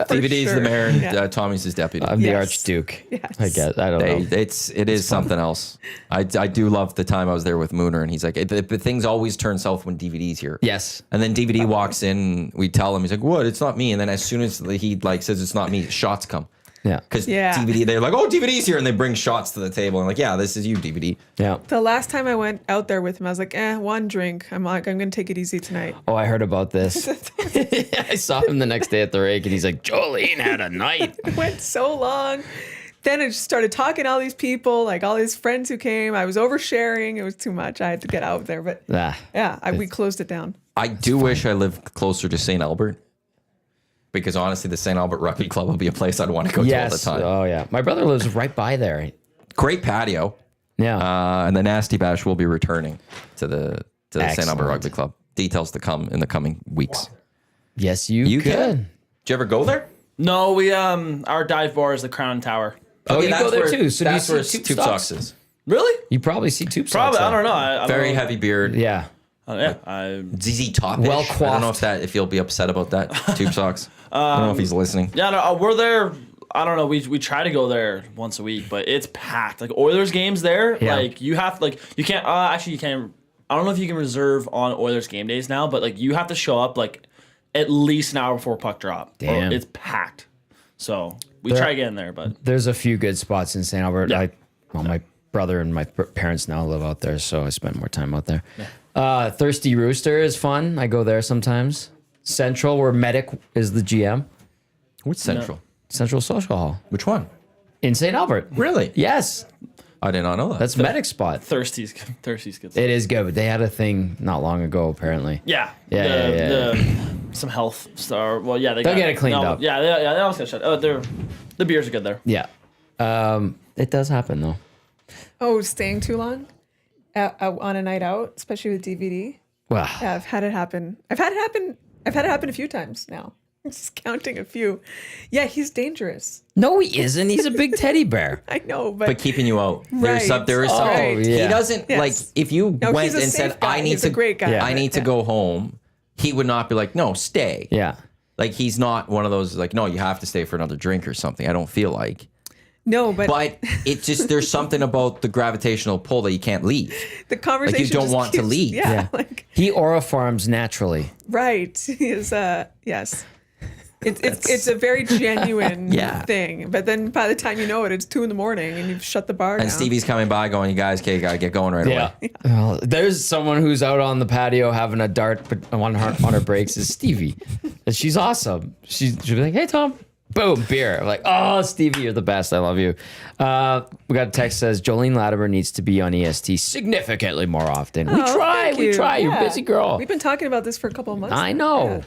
DVD's the mayor and Yeah. Tommy's his deputy. I'm the Yes. Archduke. Yes. I guess. I don't know. It is something else. I do love the time I was there with Mooner, and he's like, the things always turn south when DVD's here. Yes. And then DVD walks in, we tell him, he's like, what? It's not me. And then as soon as he like says it's not me, shots come. Yeah. Because Yeah. DVD, they're like, oh, DVD's here, and they bring shots to the table. And like, yeah, this is you, DVD. Yeah. The last time I went out there with him, I was like, one drink. I'm going to take it easy tonight. Oh, I heard about this. I saw him the next day at the rake, and he's like, Jolene had a night. It went so long. Then I just started talking to all these people, like all his friends who came. I was oversharing. It was too much. I had to get out there. But Ah. yeah, we closed it down. I do wish I lived closer to St. Albert. Because honestly, the St. Albert Rugby Club would be a place I'd want to go to all the Yes. time. Oh, yeah. My brother lives right by there. Great patio. Yeah. And the Nasty Bash will be returning to the St. Albert Excellent. Rugby Club. Details to come in the coming weeks. Yes, you You could. can. Did you ever go there? No, we our dive bar is the Crown Tower. Oh, you that's go there where- too. So do you that's where see Tube Tube Socks? Socks is. Really? You probably see tube Probably. socks I don't there. know. I don't Very know. heavy beard. Yeah. Yeah. ZZ Top. Well I don't know coiffed. if he'll be upset about that. Tube Socks. I don't know if he's listening. Yeah. No, we're there. I don't know. We try to go there once a week, but it's packed. Like Oilers games there. Yeah. Like you have you can't. Actually, you can't. I don't know if you can reserve on Oilers game days now, but like you have to show up like at least an hour before puck drop. or Damn. it's packed. So we There- try to get in there, but There's a few good spots in St. Albert. Yeah. My brother and my parents now live out there, so I spend more time out there. Thirsty Rooster is fun. I go there sometimes. Central, where Medic is the GM. What's Central? Central Social Hall Which one? in St. Albert. Really? Yes, I did not know that. that's Medic's spot. Thirsty's good. It is good, but they had a thing not long ago, apparently. Yeah. Yeah, Some health star. Well, yeah, They'll get it cleaned up. Yeah, they always get shut. Oh, the beers are good there. Yeah. It does happen though. Oh, staying too long on a night out, especially with DVD. Well, Yeah, I've had it happen. I've had it happen a few times now. I'm just counting a few. Yeah, he's dangerous. no, he isn't. He's a big teddy bear. I know, But keeping you out. Right. There is something. Right. He Yeah. doesn't Yes. like if you No, went he's a and safe said, guy. I need He's to a great guy. I need to go home. He would not be like, no, stay. Yeah. Like he's not one of those like, no, you have to stay for another drink or something. I don't feel like. No, but But it's just there's something about the gravitational pull that you can't leave. the conversation Like you don't just want to keeps- leave. Yeah, Yeah. like He aura farms naturally. right. He is yes. It's a very genuine Yeah. thing. But then by the time you know it, it's 2 a.m. and you've shut the bar down. And Stevie's coming by going, you guys, okay, gotta get going right away. Well, there's someone who's out on the patio having a dart on her breaks is Stevie. And she's awesome. She'll be like, hey, Tom. Boom, beer. I'm like, oh, Stevie, you're the best. I love you. We got a text that says Jolene Latimer needs to be on EST significantly more often. We Oh, try. thank We you. try. You're a Yeah. busy girl. We've been talking about this for a couple of months. I now. know. Yeah.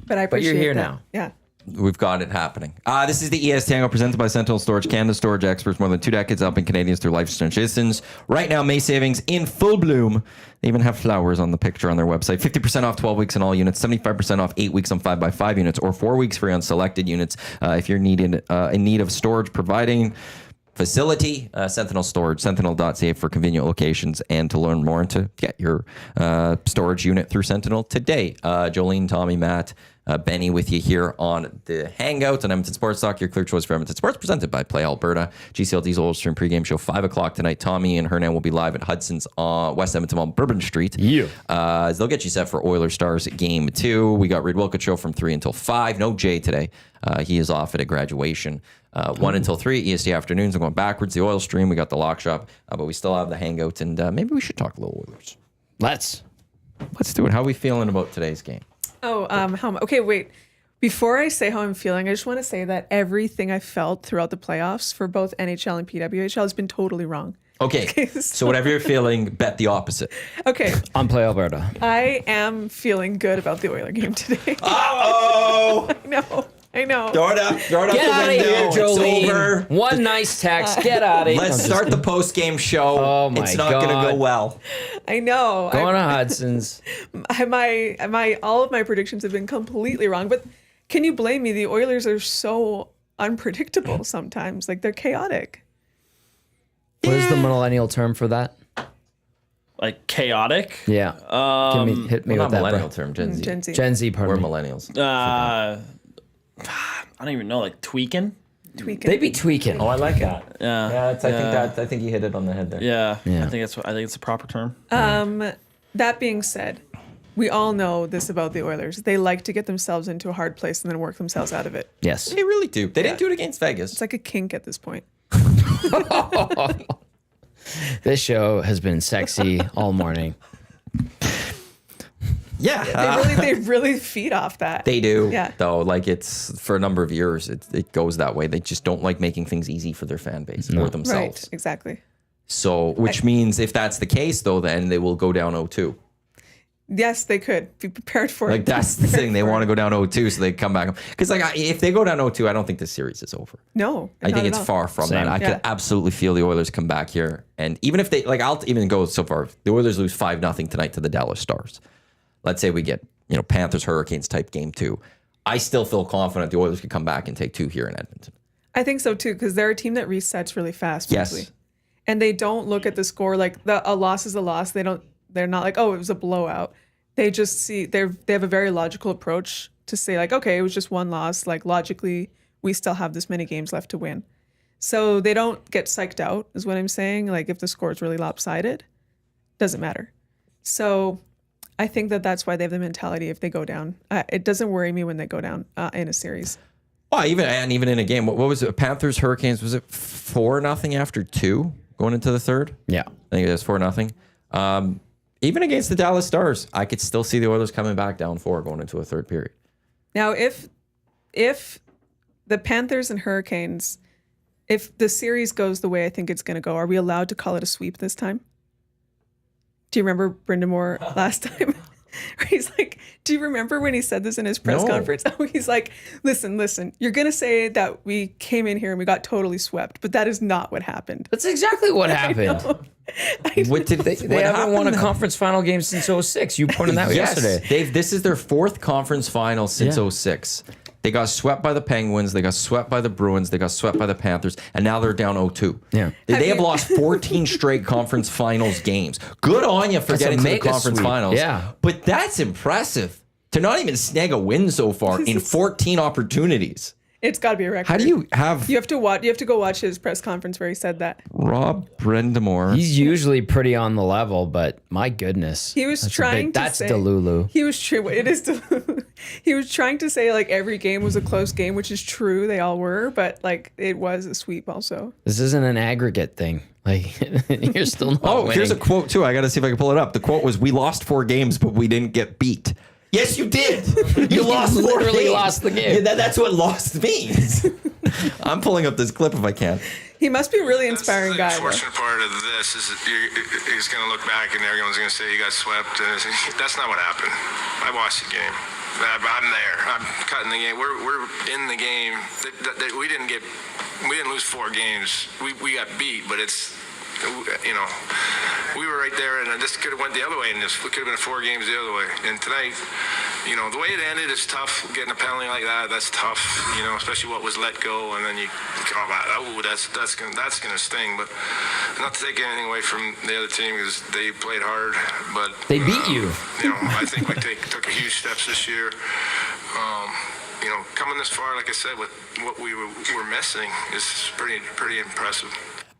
But I But appreciate you're here that. now. Yeah. We've got it happening. This is the EST Hangout presented by Sentinel Storage, Canada storage experts, more than 2 decades helping Canadians through life's transitions. Right now, May savings in full bloom. They even have flowers on the picture on their website. 50% off 12 weeks on all units, 75% off 8 weeks on 5x5 units, or 4 weeks free on selected units. If you're in need of storage providing facility, Sentinel Storage, sentinel.ca for convenient locations, and to learn more and to get your storage unit through Sentinel today. Jolene, Tommy, Matt, Benny with you here on the Hangout on Edmonton Sports Talk, your clear choice for Edmonton Sports, presented by Play Alberta. GCLD's Oil Stream pregame show, 5 o'clock tonight. Tommy and Hernan will be live at Hudson's West Edmonton on Bourbon Street. Yeah. They'll get you set for Oilers Stars Game 2. We got Reed Wilkett show from 3 until 5. No Jay today. He is off at a graduation. 1 until 3, EST afternoons. I'm going backwards. The Oil Stream, we got the Lock Shop, but we still have the Hangout, and maybe we should talk a little Oilers. Let's do it. How are we feeling about today's game? Oh, okay, wait. Before I say how I'm feeling, I just want to say that everything I felt throughout the playoffs for both NHL and PWHL has been totally wrong. Okay, so whatever you're feeling, bet the opposite. Okay, on Play Alberta. I am feeling good about the Oiler game today. Uh-oh! I know. Throw it up Get the out of window. here, It's Jolene. over. One nice text. Get out of here. Let's start the post-game show. Oh my It's not going to God. go well. I know. Going to Hudson's. All of my predictions have been completely wrong, but can you blame me? The Oilers are so unpredictable sometimes. Like they're chaotic. What is the millennial term for that? Like chaotic. Yeah. Hit me Well, with not that. millennial Bro. term, Gen Z. Gen Z. Gen Z, We're pardon me. millennials. I don't even know. Like tweaking. Tweaking. They be tweaking. Oh, I like that. Yeah. I think you hit it on the head there. Yeah. Yeah. I think it's a proper term. That being said, we all know this about the Oilers. They like to get themselves into a hard place and then work themselves out of it. Yes. They really do. They didn't do it against Vegas. It's like a kink at this point. This show has been sexy all morning. Yeah. They really feed off that. They do, Yeah. though. Like it's for a number of years, it goes that way. They just don't like making things easy for their fan base or Right, themselves. exactly. So, which means if that's the case, though, then they will go down 0-2. Yes, they could be prepared for it. Like that's the thing. They want to go down 0-2 so they come back. Because like if they go down 0-2, I don't think this series is over. No, I think not it's at all. far from Same. that. I Yeah. could absolutely feel the Oilers come back here, and even if they like, I'll even go so far. If the Oilers lose 5-0 tonight to the Dallas Stars. Let's say we get Panthers Hurricanes type game 2. I still feel confident the Oilers could come back and take 2 here in Edmonton. I think so too, because they're a team that resets really fast. Yes. Usually. And they don't look at the score like a loss is a loss. They're not like, oh, it was a blowout. They just see they have a very logical approach to say like, okay, it was just one loss. Like logically, we still have this many games left to win. So they don't get psyched out, is what I'm saying. Like if the score is really lopsided, doesn't matter. So I think that's why they have the mentality if they go down. It doesn't worry me when they go down in a series. Well, even in a game, what was it? Panthers Hurricanes, was it 4-0 after 2 going into the third? Yeah. I think it was 4-0. Even against the Dallas Stars, I could still see the Oilers coming back down 4 going into a third period. Now, if the Panthers and Hurricanes, if the series goes the way I think it's going to go, are we allowed to call it a sweep this time? Do you remember Brendan Moore last time? Where he's like, Do you remember when he said this in his press No. conference? Oh, he's like, listen, you're going to say that we came in here and we got totally swept, but that is not what happened. That's exactly what happened. What did They haven't won a conference final game since 06. You pointed that out yesterday. Dave, this is their fourth conference final since Yeah. 06. They got swept by the Penguins. They got swept by the Bruins. They got swept by the Panthers. And now they're down 0-2. Yeah. They have lost 14 straight conference finals games. Good on you for That's getting a to the mega conference sweep. finals. Yeah. But that's impressive to not even snag a win so far in 14 opportunities. It's got to be a record. How do you have You have to go watch his press conference where he said that. Rob Brendamore? He's usually pretty on the level, but my goodness. He was That's a trying big- to That's say Delulu. He was true. It is Delulu. He was trying to say like every game was a close game, which is true. They all were, but like it was a sweep also. This isn't an aggregate thing. Like you're still not Oh, winning. here's a quote too. I got to see if I can pull it up. The quote was, "We lost 4 games, but we didn't get beat." Yes, you did. You lost 4 literally games. lost the game. Yeah, that's what lost means. I'm pulling up this clip if I can. He must be a really inspiring guy. That's the Though. unfortunate part of this is that he's going to look back and everyone's going to say you got swept. And that's not what happened. I watched the game. I'm there. I'm cutting the game. We're in the game. We didn't lose 4 games. We got beat, but it's, you know, we were right there, and this could have went the other way, and it could have been 4 games the other way. And tonight, you know, the way it ended is tough. Getting a penalty like that, that's tough. You know, especially what was let go, and then you go, oh, that's gonna sting. But not to take anything away from the other team because they played hard, but They beat you. You know, I think we took a huge steps this year. You know, coming this far, like I said, with what we were missing is pretty impressive.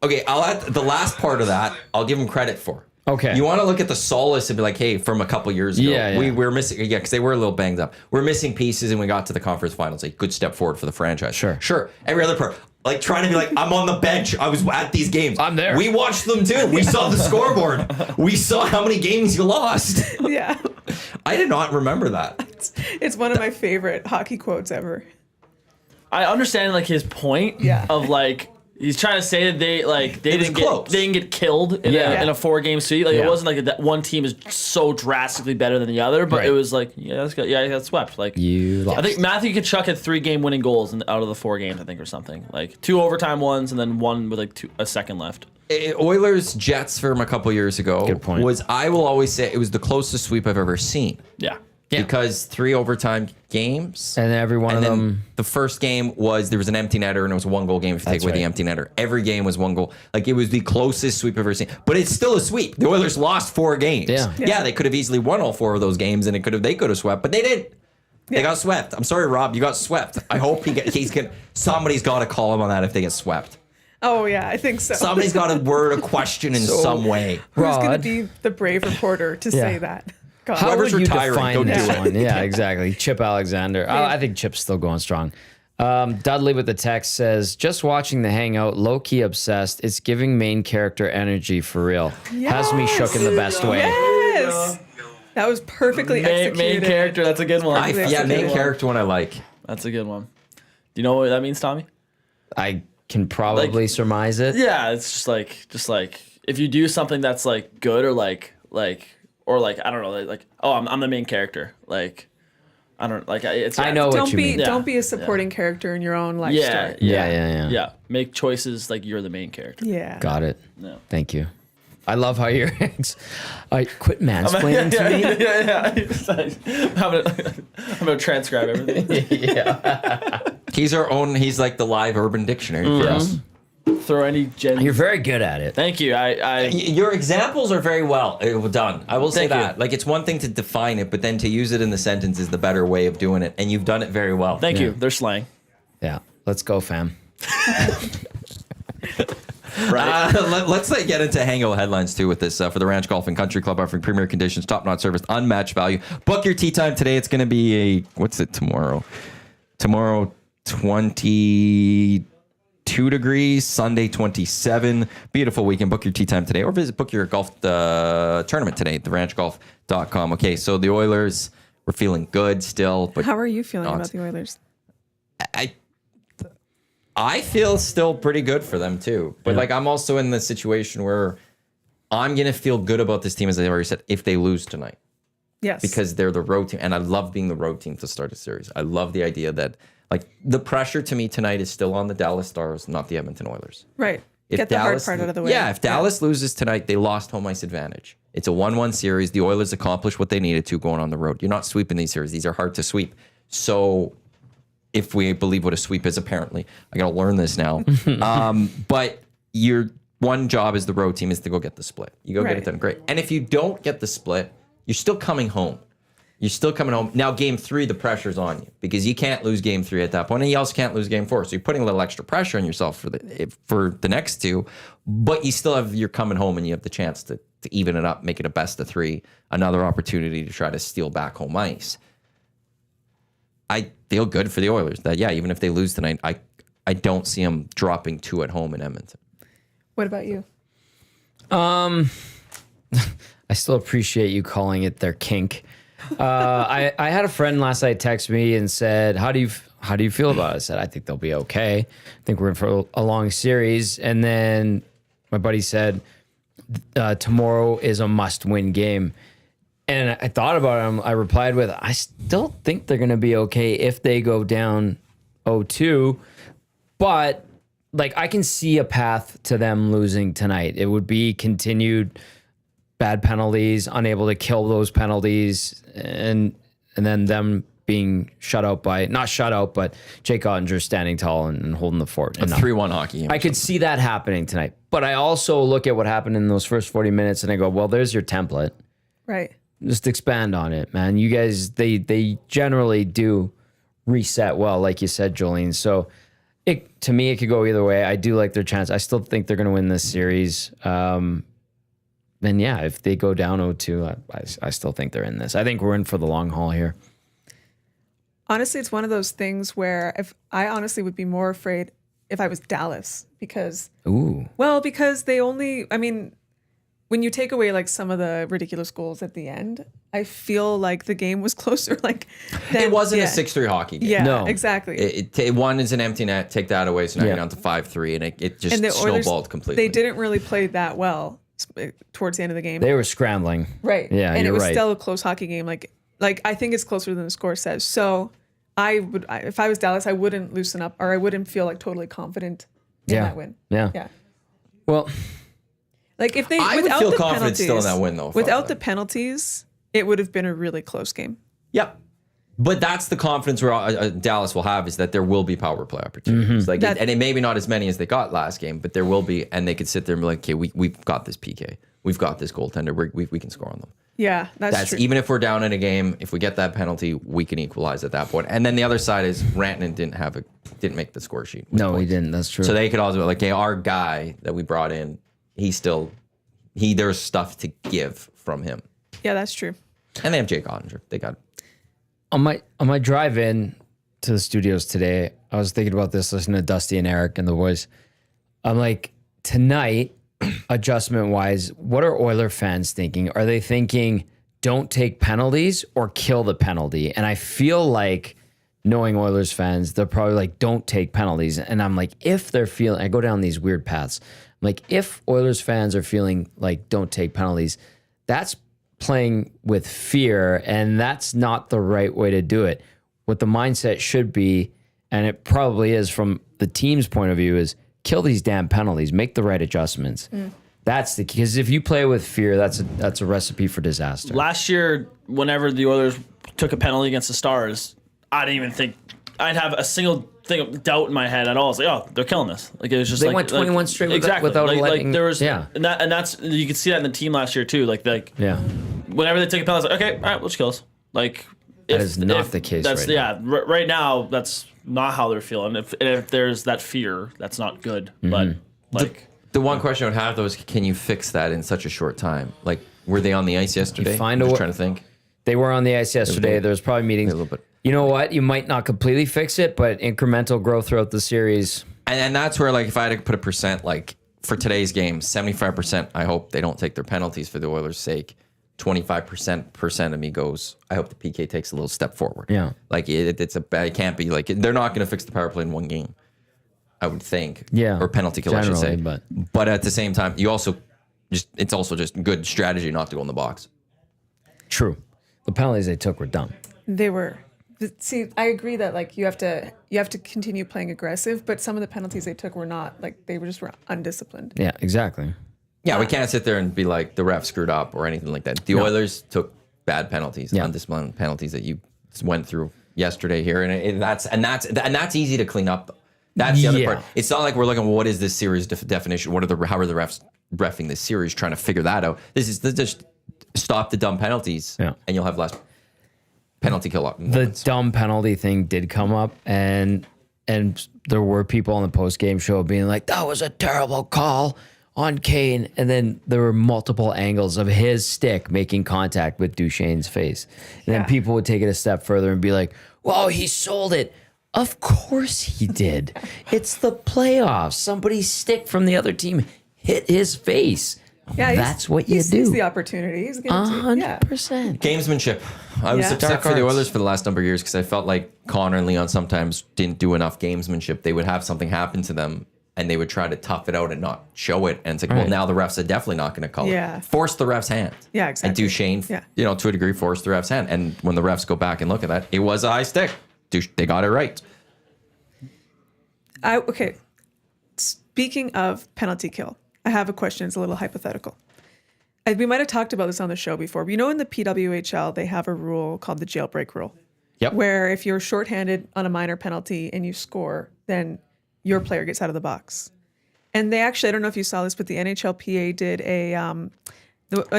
Okay, I'll add the last part of that. I'll give him credit for. Okay. You want to look at the solace and be like, hey, from a couple years ago, Yeah, yeah. we were missing, because they were a little banged up. We're missing pieces, and we got to the conference finals. A good step forward for the franchise. Sure. Every other part, like trying to be like, I'm on the bench. I was at these games. I'm there. We watched them too. We saw the scoreboard. We saw how many games you lost. Yeah, I did not remember that. it's one of my favorite hockey quotes ever. I understand like his point Yeah. of like he's trying to say that they was close. didn't get killed in Yeah. in a 4-game sweep. Like Yeah. it wasn't like that one team is so drastically better than the other, but Right. it was like you got swept. Like You lost. I think Matthew Tkachuk had 3 game-winning goals out of the 4 games, I think, or something. Like 2 overtime ones and then 1 with like a second left. Oilers Jets from a couple years ago Good point. was, I will always say, it was the closest sweep I've ever seen. Yeah. Yeah. Because 3 overtime games. And every one And of then them. the first game was, there was an empty netter, and it was a 1-goal game if you take That's away the right. empty netter. Every game was 1 goal. Like, it was the closest sweep I've ever seen. But it's still a sweep. The Oilers lost 4 games. Yeah. They could have easily won all 4 of those games, and they could have swept, but they didn't. They got swept. I'm sorry, Rob, you got swept. I hope somebody's got to call him on that if they get swept. Oh yeah, I think so. Somebody's got to word a question in some way. Who's going to Rod. be the brave reporter to say that? God. How Whoever's would you retiring, define don't this do it. one? Yeah, exactly. Chip Alexander. I think Chip's still going strong. Dudley with the text says, just watching the Hangout, low-key obsessed. It's giving main character energy for real. Has me shook in the best way. Yes, that was perfectly executed. Main character, that's a good one. Main character one I like. That's a good one. Do you know what that means, Tommy? I can probably surmise it. Yeah, it's just like if you do something that's like good or like I don't know, like oh I'm the main character. Like I don't like it's I know what Don't you be mean. don't be a supporting character in your own life Yeah, story. Yeah. Make choices like you're the main character. Yeah. Got it. No. Thank you. I love how you're. I quit mansplaining to me. I'm gonna transcribe everything. He's like the live urban dictionary for us. Throw any gen. You're very good at it. Thank you. Your examples are very well done. I will say Thank you. that. Like, it's one thing to define it, but then to use it in the sentence is the better way of doing it, and you've done it very well. Thank you. They're slang. Yeah. Let's go, fam. Let's get into Hangout headlines too with this for the Ranch Golf and Country Club, offering premier conditions, top-notch service, unmatched value. Book your tee time today. It's going to be tomorrow? Tomorrow, 22 degrees, Sunday 27. Beautiful weekend. Book your tee time today, or book your golf tournament today at theranchgolf.com. Okay, so the Oilers, we're feeling good still. But How are you feeling about the Oilers? I feel still pretty good for them too. But like, I'm also in the situation where I'm going to feel good about this team, as I already said, if they lose tonight. Yes. Because they're the road team. And I love being the road team to start a series. I love the idea that, like, the pressure to me tonight is still on the Dallas Stars, not the Edmonton Oilers. Right. If Get the Dallas, hard part out of the way. Yeah, if Dallas loses tonight, they lost home ice advantage. It's a 1-1 series. The Oilers accomplished what they needed to going on the road. You're not sweeping these series. These are hard to sweep. So if we believe what a sweep is, apparently, I got to learn this now. But your one job as the road team is to go get the split. You go get it done, great. And if you don't get the split, you're still coming home. You're still coming home. Now, game 3, the pressure's on you because you can't lose game 3 at that point, and you also can't lose game 4. So you're putting a little extra pressure on yourself for the next 2, but you still you're coming home and you have the chance to even it up, make it a best of 3, another opportunity to try to steal back home ice. I feel good for the Oilers that, yeah, even if they lose tonight, I don't see them dropping 2 at home in Edmonton. What about you? I still appreciate you calling it their kink. I had a friend last night text me and said, how do you feel about it? I said, I think they'll be okay. I think we're in for a long series. And then my buddy said, tomorrow is a must-win game. And I thought about it. I replied with, I still think they're going to be okay if they go down 0-2. But, like, I can see a path to them losing tonight. It would be continued bad penalties, unable to kill those penalties, and then them being shut out by, not shut out, but Jake Ottinger standing tall and holding the fort. A 3-1 hockey game. I could see that happening tonight. But I also look at what happened in those first 40 minutes and I go, well, there's your template. Right. Just expand on it, man. You guys, they generally do reset well, like you said, Jolene. So to me, it could go either way. I do like their chance. I still think they're going to win this series. Then yeah, if they go down 0-2, I still think they're in this. I think we're in for the long haul here. Honestly, it's one of those things where if I honestly would be more afraid if I was Dallas because they only, I mean, when you take away like some of the ridiculous goals at the end, I feel like the game was closer. Like it wasn't a 6-3 hockey game. Yeah, No. exactly. One is an empty net. Take that away, so now you're down to 5-3, and it just And the Oilers, snowballed completely. They didn't really play that well towards the end of the game. They were scrambling. Right. Yeah, and you're it was right. still a close hockey game. Like I think it's closer than the score says. So if I was Dallas, I wouldn't loosen up or I wouldn't feel like totally confident in that win. Yeah. Yeah. Well, Like if they I would without feel the confident penalties, still in that win, though, if I was Without the them. penalties, it would have been a really close game. Yep. But that's the confidence where Dallas will have is that there will be power play opportunities. Like, and it maybe not as many as they got last game, but there will be, and they could sit there and be like, okay, we've got this PK, we've got this goaltender, we can score on them. Yeah, that's true. Even if we're down in a game, if we get that penalty, we can equalize at that point. And then the other side is Rantanen didn't make the score sheet. no, he didn't. That's true. So they could also be like, okay, our guy that we brought in, there's stuff to give from him. Yeah, that's true. And they have Jake Ottinger. They got On my drive in to the studios today, I was thinking about this, listening to Dusty and Eric and the boys. I'm like, tonight, adjustment wise, what are Oiler fans thinking? Are they thinking don't take penalties or kill the penalty? And I feel like, knowing Oilers fans, they're probably like, don't take penalties. And I'm like, if they're feeling, I go down these weird paths. I'm like, if Oilers fans are feeling like don't take penalties, that's playing with fear, and that's not the right way to do it. What the mindset should be, and it probably is from the team's point of view, is kill these damn penalties, make the right adjustments. That's the key. Because if you play with fear, that's a recipe for disaster. Last year, whenever the Oilers took a penalty against the Stars, I didn't even think I'd have a single thing of doubt in my head at all. I was like, oh, they're killing this. Like it was just They like, went 21 straight without letting. there was, yeah, and that's you could see that in the team last year too. Like yeah. whenever they take a penalty, I was like, okay, all right, we'll just kill us. Like That is not the case That's right now. right now. That's not how they're feeling. If there's that fear, that's not good. But like the one question I would have though is, can you fix that in such a short time? Like, were they on the ice yesterday? find I'm a just wa- trying to think. They were on the ice yesterday. There was probably meetings. A little bit. You know what? You might not completely fix it, but incremental growth throughout the series. And that's where, like, if I had to put a percent, like, for today's game, 75%, I hope they don't take their penalties for the Oilers' sake. 25% of me goes, I hope the PK takes a little step forward. Yeah. Like, it can't be, like, they're not going to fix the power play in one game, I would think. Yeah. Or penalty kill, I should say. Generally, But at the same time, it's also just good strategy not to go in the box. True. The penalties they took were dumb. They were. See, I agree that like you have to continue playing aggressive, but some of the penalties they took were not like they were undisciplined. Yeah, exactly. Yeah, we can't sit there and be like the ref screwed up or anything like that. The Oilers took bad penalties, undisciplined penalties that you went through yesterday here, and that's easy to clean up. That's the other part. It's not like we're looking. What is this series definition? How are the refs reffing this series? Trying to figure that out. This is just stop the dumb penalties, and you'll have less penalty kill up. The dumb penalty thing did come up, and there were people on the post game show being like, "That was a terrible call on Kane," and then there were multiple angles of his stick making contact with Duchesne's face, and then people would take it a step further and be like, "Well, he sold it." Of course he did. It's the playoffs. Somebody's stick from the other team hit his face. Yeah, that's what you he do. sees the opportunity. He's going to 100%. Gamesmanship. I was upset for the Oilers for the last number of years because I felt like Connor and Leon sometimes didn't do enough gamesmanship. They would have something happen to them and they would try to tough it out and not show it. And it's like, well, now the refs are definitely not going to call it. Force the ref's hand. Yeah, exactly. And Duchesne, to a degree, forced the ref's hand. And when the refs go back and look at that, it was a high stick. They got it right. Okay. Speaking of penalty kill, I have a question. It's a little hypothetical. We might have talked about this on the show before, but in the PWHL, they have a rule called the jailbreak rule. Yep. Where if you're shorthanded on a minor penalty and you score, then your player gets out of the box. And they actually, I don't know if you saw this, but the NHLPA did in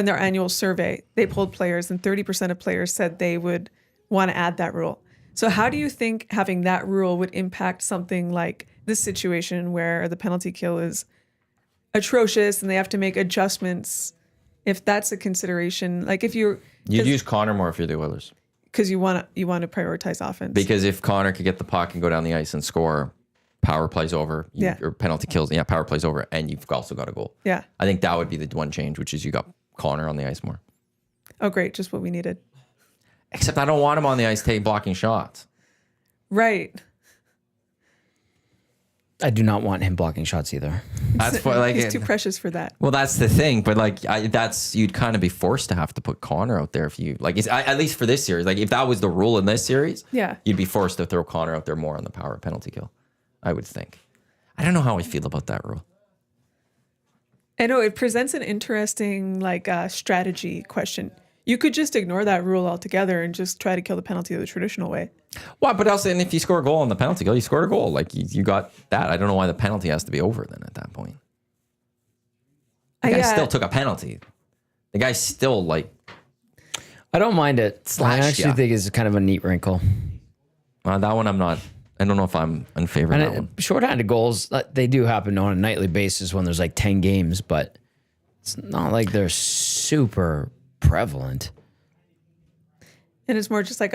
their annual survey, they polled players and 30% of players said they would want to add that rule. So how do you think having that rule would impact something like this situation where the penalty kill is atrocious and they have to make adjustments? If that's a consideration, like if you'd use Connor more if you're the Oilers, because you want to prioritize offense. Because if Connor could get the puck and go down the ice and score, power plays over, or penalty kills, power plays over, and you've also got a goal. Yeah, I think that would be the one change, which is you got Connor on the ice more. Oh, great, just what we needed. Except I don't want him on the ice blocking shots. Right. I do not want him blocking shots either. That's what, he's too precious for that. Well, that's the thing, but you'd kind of be forced to have to put Connor out there if you at least for this series. Like if that was the rule in this series, you'd be forced to throw Connor out there more on the power penalty kill. I would think. I don't know how I feel about that rule. I know it presents an interesting strategy question. You could just ignore that rule altogether and just try to kill the penalty the traditional way. Well, but also, and if you score a goal on the penalty kill, you scored a goal. Like you got that. I don't know why the penalty has to be over then at that point. The guy still took a penalty. The guy's still I don't mind it. I actually think it's kind of a neat wrinkle. That one I'm not. I don't know if I'm in favor of that one. Shorthanded goals, they do happen on a nightly basis when there's 10 games, but it's not like they're super prevalent. And it's more just like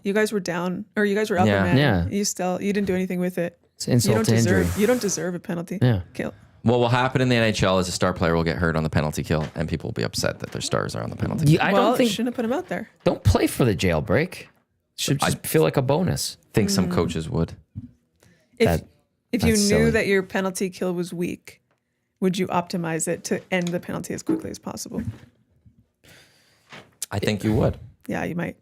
you guys were down or you guys were up a man. Yeah. You didn't do anything with it. It's insult to injury. You don't deserve a penalty kill. What will happen in the NHL is a star player will get hurt on the penalty kill and people will be upset that their stars are on the penalty kill. I don't think shouldn't have put him out there. Don't play for the jailbreak. Should just feel like a bonus. I think some coaches would. If you knew that your penalty kill was weak, would you optimize it to end the penalty as quickly as possible? I think you would. Yeah, you might.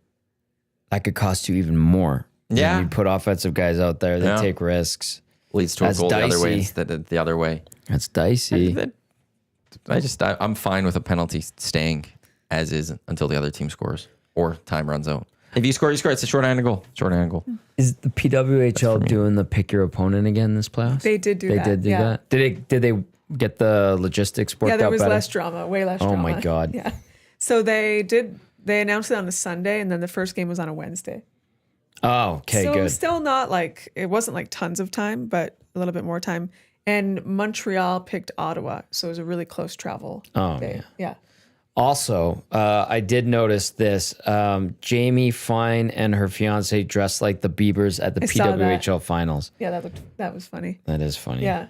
That could cost you even more. Yeah. You put offensive guys out there that take risks. Leads to a goal the other way instead of the other way. That's dicey. I'm fine with a penalty staying as is until the other team scores or time runs out. If you score, you score. It's a shorthanded goal. Shorthanded goal. Is the PWHL doing the pick your opponent again this playoffs? They did do that. They did do that. Did they get the logistics worked out better? Yeah, there was less drama, way less drama. Oh my God. Yeah. So they announced it on a Sunday and then the first game was on a Wednesday. Oh, okay, so good. So still not it wasn't tons of time, but a little bit more time. And Montreal picked Ottawa. So it was a really close travel day. Yeah. Also, I did notice this. Jamie Fine and her fiance dressed like the Biebers at the PWHL finals. Yeah, that was funny. That is funny. Yeah.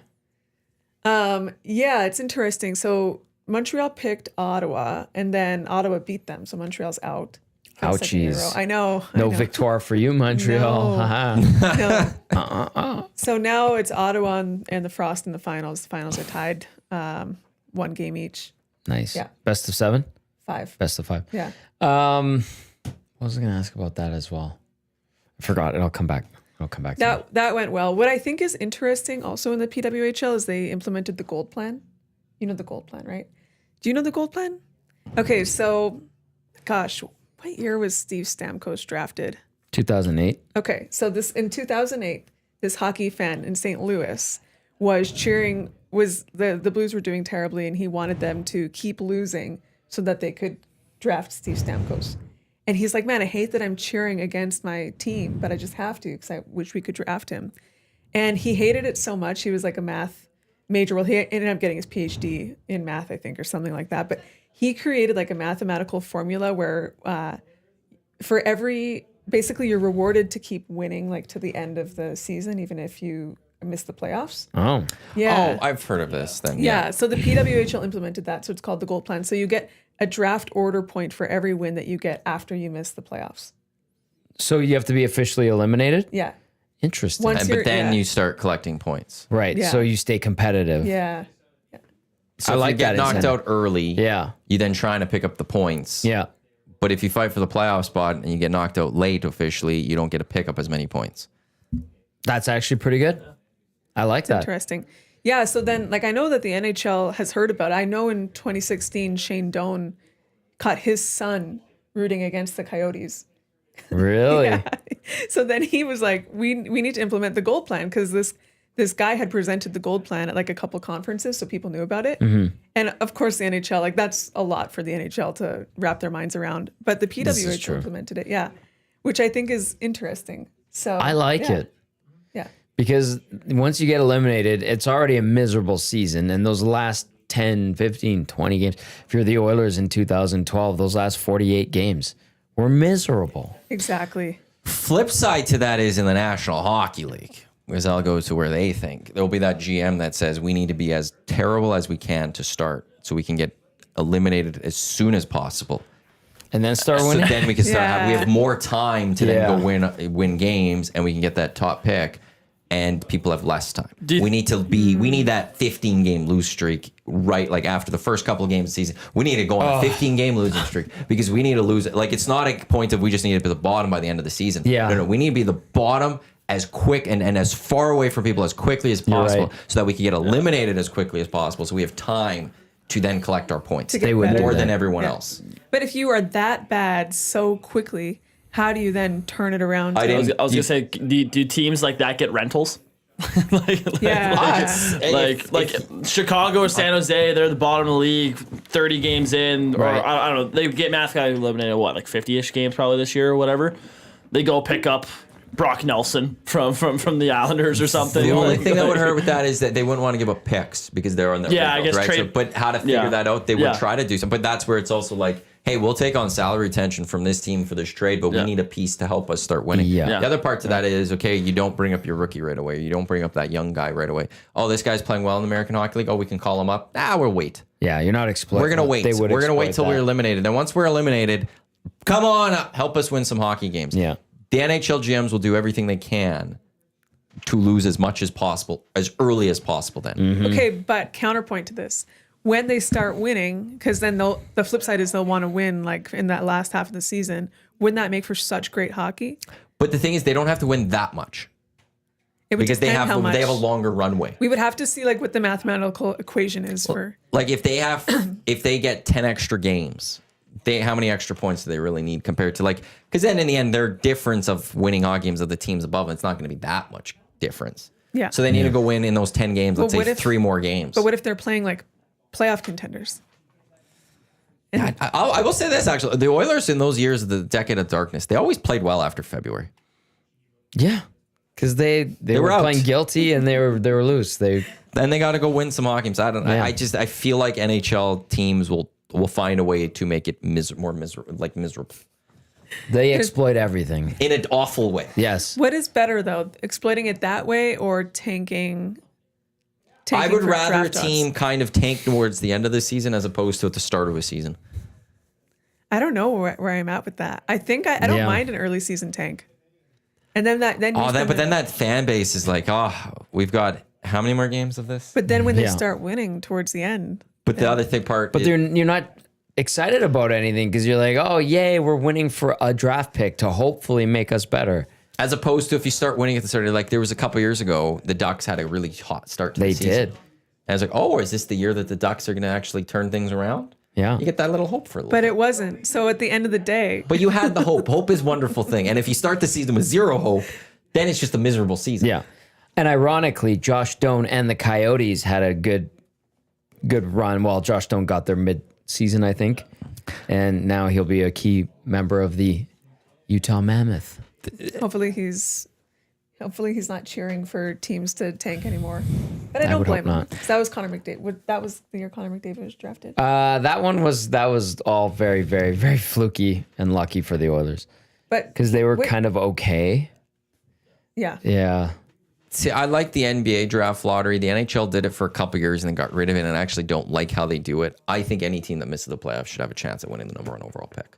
It's interesting. So Montreal picked Ottawa, and then Ottawa beat them. So Montreal's out. Ouchies. I know. No victoire for you, Montreal. No. So now it's Ottawa and the Frost in the finals. The finals are tied, 1 game each. Nice. Yeah. Best of 7? 5. Best of 5. Yeah. was I going to ask about that as well? I forgot. It'll come back. It'll come back. To me. That went well. What I think is interesting also in the PWHL is they implemented the gold plan. You know the gold plan, right? Do you know the gold plan? Okay, so, gosh, what year was Steve Stamkos drafted? 2008. Okay, so in 2008, this hockey fan in St. Louis was cheering. The Blues were doing terribly, and he wanted them to keep losing so that they could draft Steve Stamkos. And he's like, man, I hate that I'm cheering against my team, but I just have to because I wish we could draft him. And he hated it so much. He was like a math major. Well, he ended up getting his PhD in math, I think, or something like that. But he created like a mathematical formula where for every, basically you're rewarded to keep winning like to the end of the season, even if you miss the playoffs. Oh. Yeah. Oh, I've heard of this then. Yeah. So the PWHL implemented that. So it's called the gold plan. So you get a draft order point for every win that you get after you miss the playoffs. So you have to be officially eliminated? Yeah. Interesting. Once But then yeah. you start collecting points. Right. Yeah. So you stay competitive. Yeah. So I if like you get that knocked incentive. out early, Yeah. you then trying to pick up the points. Yeah. But if you fight for the playoff spot and you get knocked out late officially, you don't get to pick up as many points. That's actually pretty good. I like that. Interesting. Yeah. So then, like, I know that the NHL has heard about it. I know in 2016, Shane Doan caught his son rooting against the Coyotes. Really? Yeah. So then he was like, we need to implement the gold plan because this guy had presented the gold plan at like a couple conferences so people knew about it. Mm-hmm. And of course the NHL, like that's a lot for the NHL to wrap their minds around. But the PWHL true. implemented it, yeah. Which I think is interesting. So I like yeah. it. Yeah. Because once you get eliminated, it's already a miserable season. And those last 10, 15, 20 games, if you're the Oilers in 2012, those last 48 games were miserable. Exactly. Flip side to that is in the National Hockey League, because I'll go to where they think. There'll be that GM that says we need to be as terrible as we can to start so we can get eliminated as soon as possible. And then start So winning. then we can start. Yeah. We have more time to then Yeah. go win games, and we can get that top pick. And people have less time. We need that 15 game lose streak right like after the first couple of games of the season. We need to go on a 15 game losing streak because we need to lose it. Like it's not a point of we just need to be the bottom by the end of the season. Yeah. No, we need to be the bottom as quick and as far away from people as quickly as possible right. so that we can get eliminated as quickly as possible so we have time to then collect our points. To get They would better. more do than that. everyone Yeah. else. But if you are that bad so quickly, how do you then turn it around? I to- didn't- I was gonna say, do teams like that get rentals? Yeah. like Chicago or San Jose, they're the bottom of the league, 30 games in, or Right. I don't know. They get mathematically eliminated what, like 50-ish games probably this year or whatever. They go pick up Brock Nelson from the Islanders or something. The only Like- thing that would hurt with that is that they wouldn't want to give up picks because they're on their Yeah, I rebuild, guess right? trade- But how to figure Yeah. that out, they would Yeah. try to do something. But that's where it's also like, hey, we'll take on salary retention from this team for this trade, but we Yeah. need a piece to help us start winning. Yeah. Yeah. The other part to that is, okay, you don't bring up your rookie right away. You don't bring up that young guy right away. Oh, this guy's playing well in the American Hockey League. Oh, we can call him up. We'll wait. Yeah, you're not exploiting. We're going to wait. We're going to wait till we're eliminated. eliminated. Then once we're eliminated, come on up. Help us win some hockey games. Yeah. The NHL GMs will do everything they can to lose as much as possible, as early as possible then. Mm-hmm. Okay, but counterpoint to this. When they start winning, because then the flip side is they'll want to win like in that last half of the season. Wouldn't that make for such great hockey? But the thing is, they don't have to win that much It would because they depend have how much. they have a longer runway. We would have to see like what the mathematical equation is for. Like if they get 10 extra games, how many extra points do they really need compared to because then in the end their difference of winning hockey games of the teams above it's not going to be that much difference. Yeah. So they need to go win in those 10 games. Let's what say if- 3 more games. But what if they're playing like playoff contenders? I will say this actually: the Oilers in those years of the decade of darkness, they always played well after February. Yeah, because they were were out. playing guilty and they were loose. They Then they got to go win some hockey games. Yeah. I feel like NHL teams will find a way to make it more miserable exploit everything. in an awful way. Yes. What is better though, exploiting it that way or tanking? I would for rather a draft odds? team kind of tank towards the end of the season as opposed to at the start of a season. I don't know where I'm at with that. I think I don't Yeah. mind an early season tank. And then you But then that fan base is like, we've got how many more games of this? But then when they Yeah. start winning towards the end, But the other thing part, But you're not excited about anything because you're like, oh, yay, we're winning for a draft pick to hopefully make us better. As opposed to if you start winning at the start, like there was a couple years ago, the Ducks had a really hot start to the season. They did. And I was like, oh, is this the year that the Ducks are going to actually turn things around? Yeah. You get that little hope for a little But bit. it wasn't. So at the end of the day. But you had the hope. Hope is a wonderful thing. And if you start the season with zero hope, then it's just a miserable season. Yeah. And ironically, Josh Doan and the Coyotes had a good run. Well, Josh Doan got their mid-season, I think. And now he'll be a key member of the Utah Mammoth. Hopefully he's not cheering for teams to tank anymore. But I don't would blame hope him. not. 'Cause that was Connor McDavid. That was the year Connor McDavid was drafted. That was all very, very, very fluky and lucky for the Oilers But because they were kind of okay. yeah. Yeah. See, I like the NBA draft lottery. The NHL did it for a couple years and then got rid of it, and I actually don't like how they do it. I think any team that misses the playoffs should have a chance at winning the number one overall pick.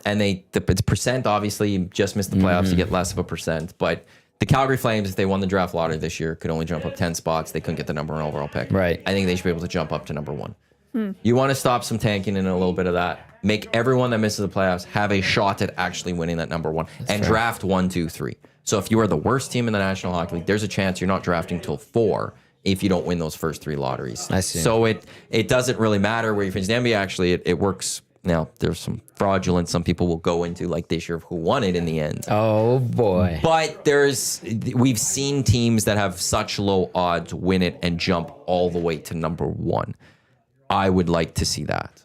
And it's percent, obviously, you just missed the playoffs, you get less of a percent. But the Calgary Flames, if they won the draft lottery this year, could only jump up 10 spots. They couldn't get the number one overall pick. Right. I think they should be able to jump up to number one. You want to stop some tanking and a little bit of that. Make everyone that misses the playoffs have a shot at actually winning that number one. And draft 1, 2, 3. So if you are the worst team in the National Hockey League, there's a chance you're not drafting till 4 if you don't win those first 3 lotteries. I see. So it doesn't really matter where you finish. The NBA actually, it works. Now, there's some fraudulent, some people will go into like this year of who won it in the end. Oh, boy. But we've seen teams that have such low odds win it and jump all the way to number one. I would like to see that.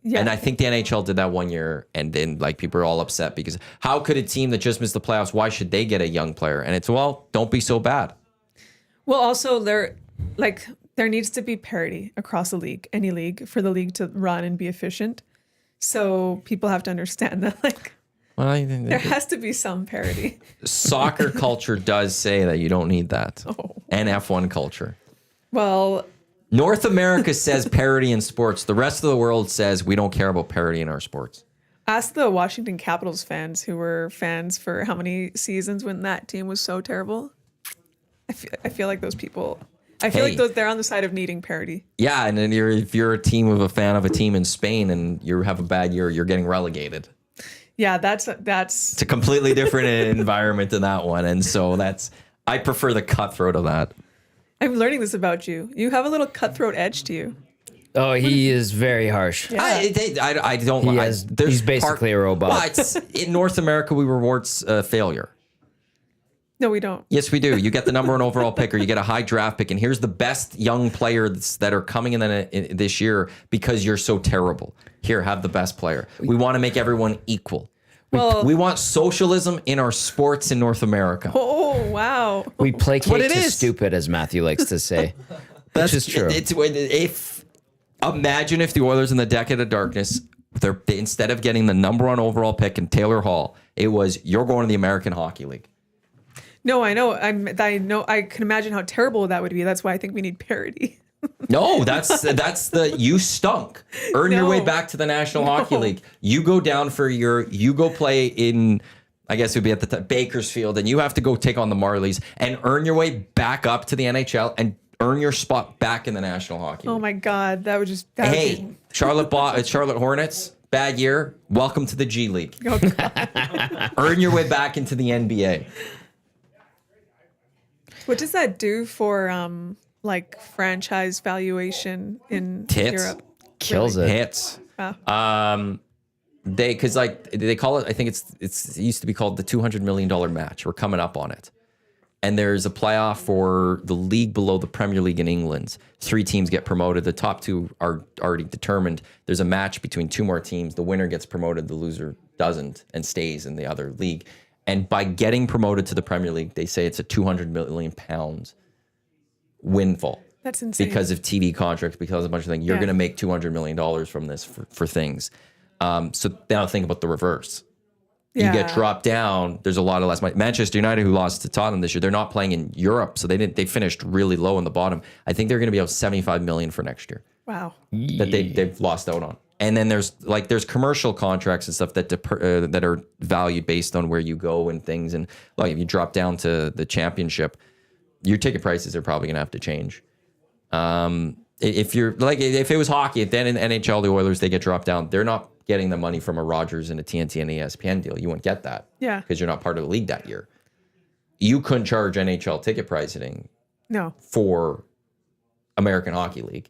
Yeah. And I think the NHL did that one year, and then like people are all upset because how could a team that just missed the playoffs, why should they get a young player? And it's, well, don't be so bad. Well, also there needs to be parity across the league, any league, for the league to run and be efficient. So people have to understand that there has to be some parity. Soccer culture does say that you don't need that. And F1 culture. Well, North America says parity in sports. The rest of the world says we don't care about parity in our sports. ask the Washington Capitals fans who were fans for how many seasons when that team was so terrible. I feel like those people. I feel like they're on the side of needing parity. Yeah, and then if you're a team of a fan of a team in Spain and you have a bad year, you're getting relegated. Yeah, that's It's a completely different environment than that one, and so I prefer the cutthroat of that. I'm learning this about you. You have a little cutthroat edge to you. Oh, he is very harsh. Yeah. I don't. He's basically a robot. But in North America, we reward failure. No, we don't. Yes, we do. You get the number one overall pick, or you get a high draft pick, and here's the best young players that are coming in this year because you're so terrible. Here, have the best player. We want to make everyone equal. We want socialism in our sports in North America. Oh, wow. We placate what it to is. stupid, as Matthew likes to say. That's just true. Imagine if the Oilers in the decade of darkness, they instead of getting the number one overall pick in Taylor Hall, it was you're going to the American Hockey League. No, I know. I know. I can imagine how terrible that would be. That's why I think we need parity. No, you stunk. Earn your way back to the National Hockey League. You go down you go play in, I guess it would be at the Bakersfield, and you have to go take on the Marlies and earn your way back up to the NHL and earn your spot back in the National Hockey League. Oh my God, that would just. Charlotte Hornets, bad year. Welcome to the G League. Oh God. Earn your way back into the NBA. What does that do for like franchise valuation in Europe? Kills it. Hits. Wow. They call it. I think it used to be called the $200 million match. We're coming up on it, and there's a playoff for the league below the Premier League in England. 3 teams get promoted. The top 2 are already determined. There's a match between 2 more teams. The winner gets promoted. The loser doesn't and stays in the other league. And by getting promoted to the Premier League, they say it's a £200 million windfall. That's insane. Because of TV contracts, because of a bunch of things. You're going to make $200 million from this for things. So now think about the reverse. Yeah. You get dropped down, there's a lot of less money. Manchester United, who lost to Tottenham this year, they're not playing in Europe, so they finished really low in the bottom. I think they're going to be out $75 million for next year. Wow. That they've lost out on. And then there's commercial contracts and stuff that are valued based on where you go and things. And like if you drop down to the championship, your ticket prices are probably going to have to change. if you're like, if it was hockey, then in NHL, the Oilers, they get dropped down. They're not getting the money from a Rogers and a TNT and ESPN deal. You wouldn't get that. Yeah. Because you're not part of the league that year. You couldn't charge NHL ticket pricing No. for American Hockey League.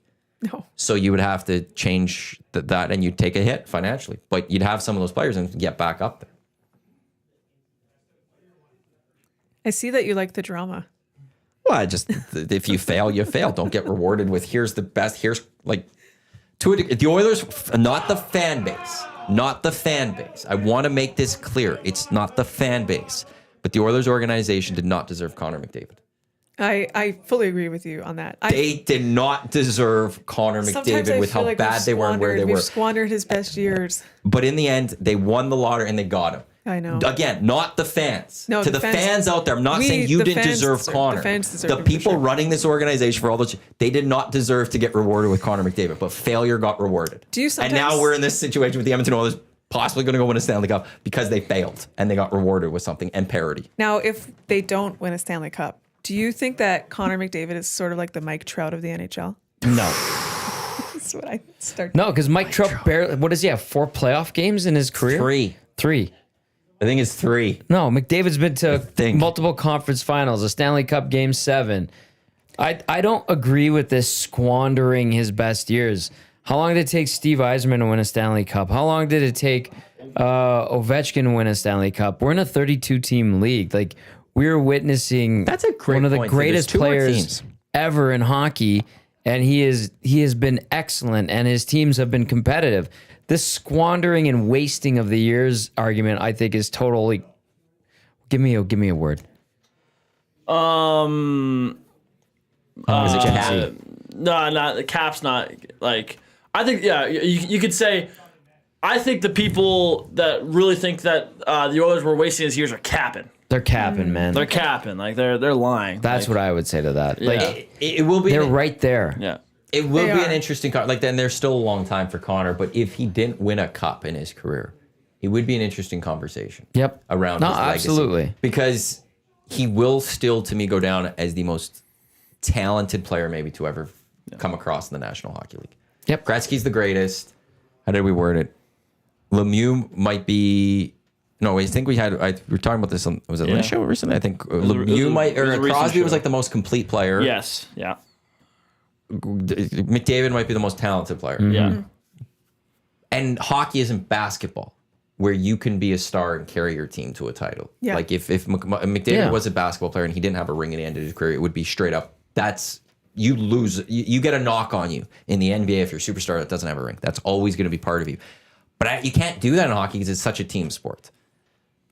No. So you would have to change that and you'd take a hit financially. But you'd have some of those players and get back up there. I see that you like the drama. Well, if you fail, you fail. Don't get rewarded with here's the best. Here's like the Oilers, not the fan base, not the fan base. I want to make this clear. It's not the fan base, but the Oilers organization did not deserve Connor McDavid. I fully agree with you on that. They did not deserve Connor McDavid with how bad they were and where they were. We've squandered his best years. But in the end, they won the lottery and they got him. I know. Again, not the fans. No, to the fans out there, I'm not saying you didn't deserve Connor. The fans deserve the people running this organization for all those, they did not deserve to get rewarded with Connor McDavid, but failure got rewarded. Do you sometimes, and now we're in this situation with the Edmonton Oilers possibly going to go win a Stanley Cup because they failed and they got rewarded with something and parity. Now, if they don't win a Stanley Cup, do you think that Connor McDavid is sort of like the Mike Trout of the NHL? No. That's what I start. No, because Mike Trout barely, what does he have, 4 playoff games in his career? Three. I think it's 3. No, McDavid's been to multiple conference finals, a Stanley Cup Game 7. I don't agree with this squandering his best years. How long did it take Steve Yzerman to win a Stanley Cup? How long did it take Ovechkin to win a Stanley Cup? We're in a 32-team league. Like, we're witnessing That's a great one of the point. greatest There's 2 more players teams. ever in hockey, and he has been excellent, and his teams have been competitive. This squandering and wasting of the years argument, I think, is totally. Give me a word. Is it Cap? No, not the Cap's not like. I think you could say. I think the people that really think that the Oilers were wasting his years are capping. They're capping, man. They're capping. Like they're lying. That's what I would say to that. Yeah. Like It will be. they're right there. Yeah. It will They be are. an interesting then there's still a long time for Connor, but if he didn't win a cup in his career, it would be an interesting conversation. Yep. Around No, his legacy. absolutely. Because he will still, to me, go down as the most talented player maybe to ever come across in the National Hockey League. Yep. Gretzky's the greatest. How did we word it? Lemieux might be. No, I think we were talking about this on, was it last show recently? I think Lemieux Crosby was like the most complete player. Yes. Yeah. McDavid might be the most talented player. Yeah. And hockey isn't basketball where you can be a star and carry your team to a title. Yeah. Like if McDavid was a basketball player and he didn't have a ring at the end of his career, it would be straight up. You lose. You get a knock on you in the NBA if you're a superstar that doesn't have a ring. That's always going to be part of you. But you can't do that in hockey because it's such a team sport.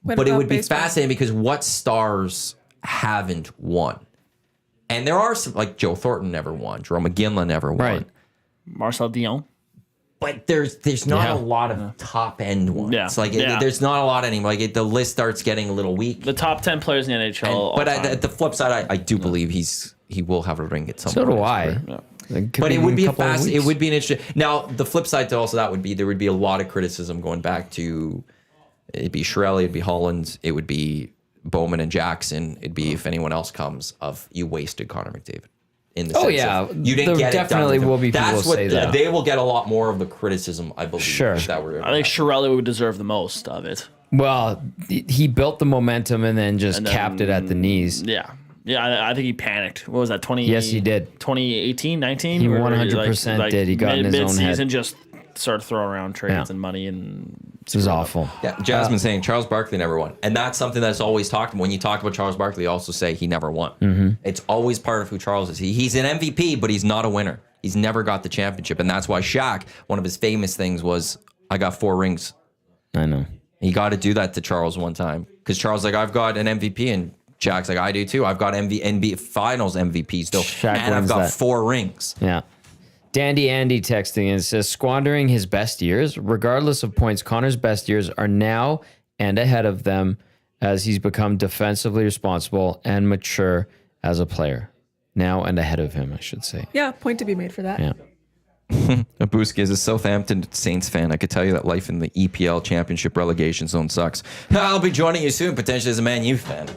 But it would be fascinating because what stars haven't won? And there are some, like Joe Thornton never won. Jerome McGinley never won. Right. Marcel Dion. But there's not a lot of top end ones. Yeah. Like Yeah. there's not a lot anymore. Like the list starts getting a little weak. The top 10 players in the NHL. But at the flip side, I do believe he will have a ring at some So point. do I. Yeah. But it would be fast. it would be an interesting. Now the flip side to also that would be there would be a lot of criticism going back to it'd be Chiarelli, it'd be Holland, it would be Bowman and Jackson. It'd be if anyone else comes of you wasted Connor McDavid. In the sense of, you didn't there get it done definitely with him. will be people That's who what say that. they will get a lot more of the criticism, I believe. Sure. if that were I think Chiarelli would deserve the most of it. Well, he built the momentum and then just And then- capped it at the knees. Yeah. Yeah, I think he panicked. What was that, 20? Yes, he did. 2018, 19? He Where 100% did. He got in his own head. Mid-season just started throwing around trades Yeah. and money and... This is awful. Yeah, Jasmine's saying Charles Barkley never won. And that's something that's always talked about. When you talk about Charles Barkley, you also say he never won. Mm-hmm. It's always part of who Charles is. He's an MVP, but he's not a winner. He's never got the championship. And that's why Shaq, one of his famous things was, I got 4 rings. I know. He got to do that to Charles one time. Because Charles like, I've got an MVP. And Shaq's like, I do too. I've got NBA Finals MVP still. Shaq and I've wins got that. 4 rings. Yeah. Dandy Andy texting and says, squandering his best years, regardless of points, Connor's best years are now and ahead of them as he's become defensively responsible and mature as a player. Now and ahead of him, I should say. Yeah, point to be made for that. Yeah. Abuski is a Southampton Saints fan. I could tell you that life in the EPL Championship relegation zone sucks. I'll be joining you soon, potentially as a Man U fan.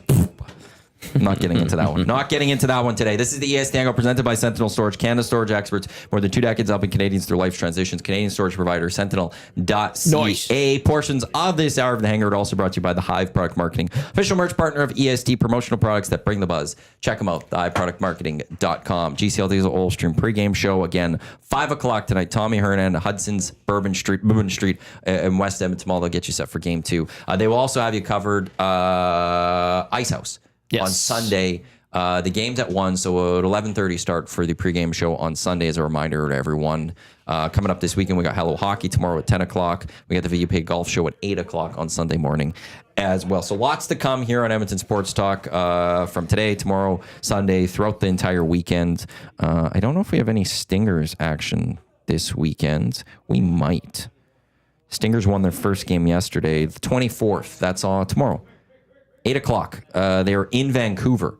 I'm not getting into that one. Not getting into that one today. This is the EST Hangout presented by Sentinel Storage, Canada storage experts. More than 2 decades helping Canadians through life's transitions. Canadian storage provider, Sentinel.ca. Nice. Portions of this hour of the Hangout are also brought to you by the Hive Product Marketing, official merch partner of EST, promotional products that bring the buzz. Check them out, thehiveproductmarketing.com. GCL Diesel Oil Stream pregame show again, 5 o'clock tonight. Tommy Hernan, Hudson's Bourbon Street in West Edmonton Mall. They'll get you set for game 2. They will also have you covered Ice House. Yes. On Sunday. The game's at 1, so at 11:30 start for the pregame show on Sunday as a reminder to everyone. Coming up this weekend, we got Hello Hockey tomorrow at 10 o'clock. We got the VUP Golf Show at 8 o'clock on Sunday morning as well. So lots to come here on Edmonton Sports Talk from today, tomorrow, Sunday, throughout the entire weekend. I don't know if we have any Stingers action this weekend. We might. Stingers won their first game yesterday, the 24th. That's tomorrow. 8 o'clock. They are in Vancouver.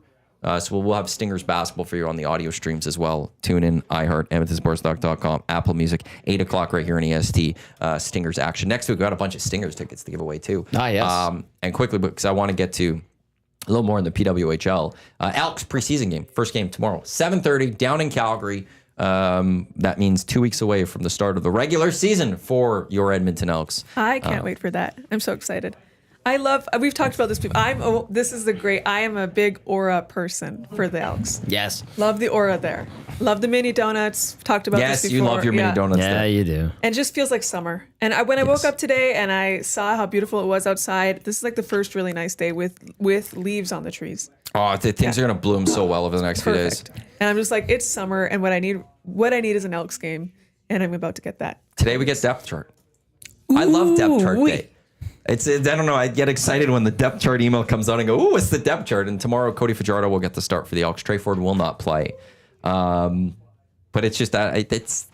So we'll have Stingers basketball for you on the audio streams as well. Tune in, iHeart, EdmontonSportsTalk.com, Apple Music, 8 o'clock right here in EST. Stingers action. Next week, we got a bunch of Stingers tickets to give away too. Yes. And quickly, because I want to get to a little more in the PWHL. Elks preseason game, first game tomorrow, 7:30 down in Calgary. That means 2 weeks away from the start of the regular season for your Edmonton Elks. I can't wait for that. I'm so excited. We've talked about this before. I am a big aura person for the Elks. Yes. Love the aura there. Love the mini donuts. Talked about this before. Yes, you love your mini donuts Yeah, there. you do. And it just feels like summer. And when I woke up today and I saw how beautiful it was outside, this is like the first really nice day with leaves on the trees. Oh, things are going to bloom so well over the next few days. Perfect. And I'm just like, it's summer, and what I need is an Elks game, and I'm about to get that. Today we get depth chart. I love depth chart Ooh, day. I don't know. I get excited when the depth chart email comes out and go, "Ooh, it's the depth chart." And tomorrow, Cody Fajardo will get the start for the Elks. Trey Ford will not play, but it's just that it's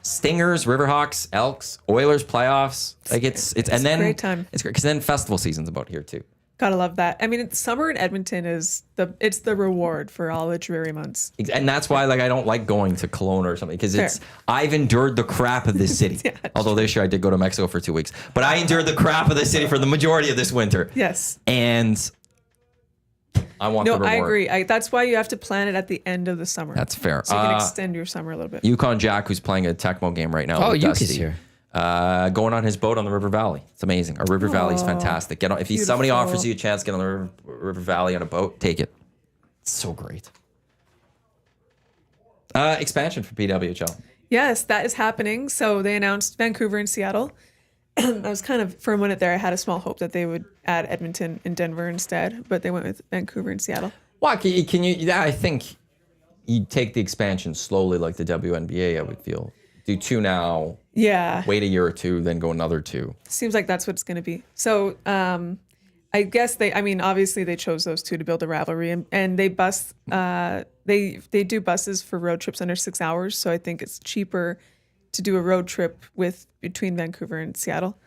Stingers, Riverhawks, Elks, Oilers playoffs. Like it's and then a great time. It's great because then festival season's about here too. Gotta love that. I mean, summer in Edmonton is the reward for all the dreary months. And that's why I don't like going to Kelowna or something because I've endured the crap of this city. Yeah. Although this year I did go to Mexico for 2 weeks, but I endured the crap of this city for the majority of this winter. Yes. And I want the reward. I agree. That's why you have to plan it at the end of the summer. That's fair. So you can extend your summer a little bit. Yukon Jack, who's playing a Tecmo game right now. Oh, with Yuka's Dusty, here. going on his boat on the River Valley. It's amazing. Our River Valley is fantastic. If somebody beautiful. offers you a chance to get on the River Valley on a boat, take it. It's so great. Expansion for PWHL. Yes, that is happening. So they announced Vancouver and Seattle. I was kind of, for a minute there, I had a small hope that they would add Edmonton and Denver instead, but they went with Vancouver and Seattle. Well, can you? Yeah, I think you take the expansion slowly, like the WNBA. I would feel do 2 now. Yeah. Wait a year or 2, then go another 2. Seems like that's what it's going to be. So I guess obviously they chose those 2 to build a rivalry, and they bus, they do buses for road trips under 6 hours. So I think it's cheaper to do a road trip between Vancouver and Seattle.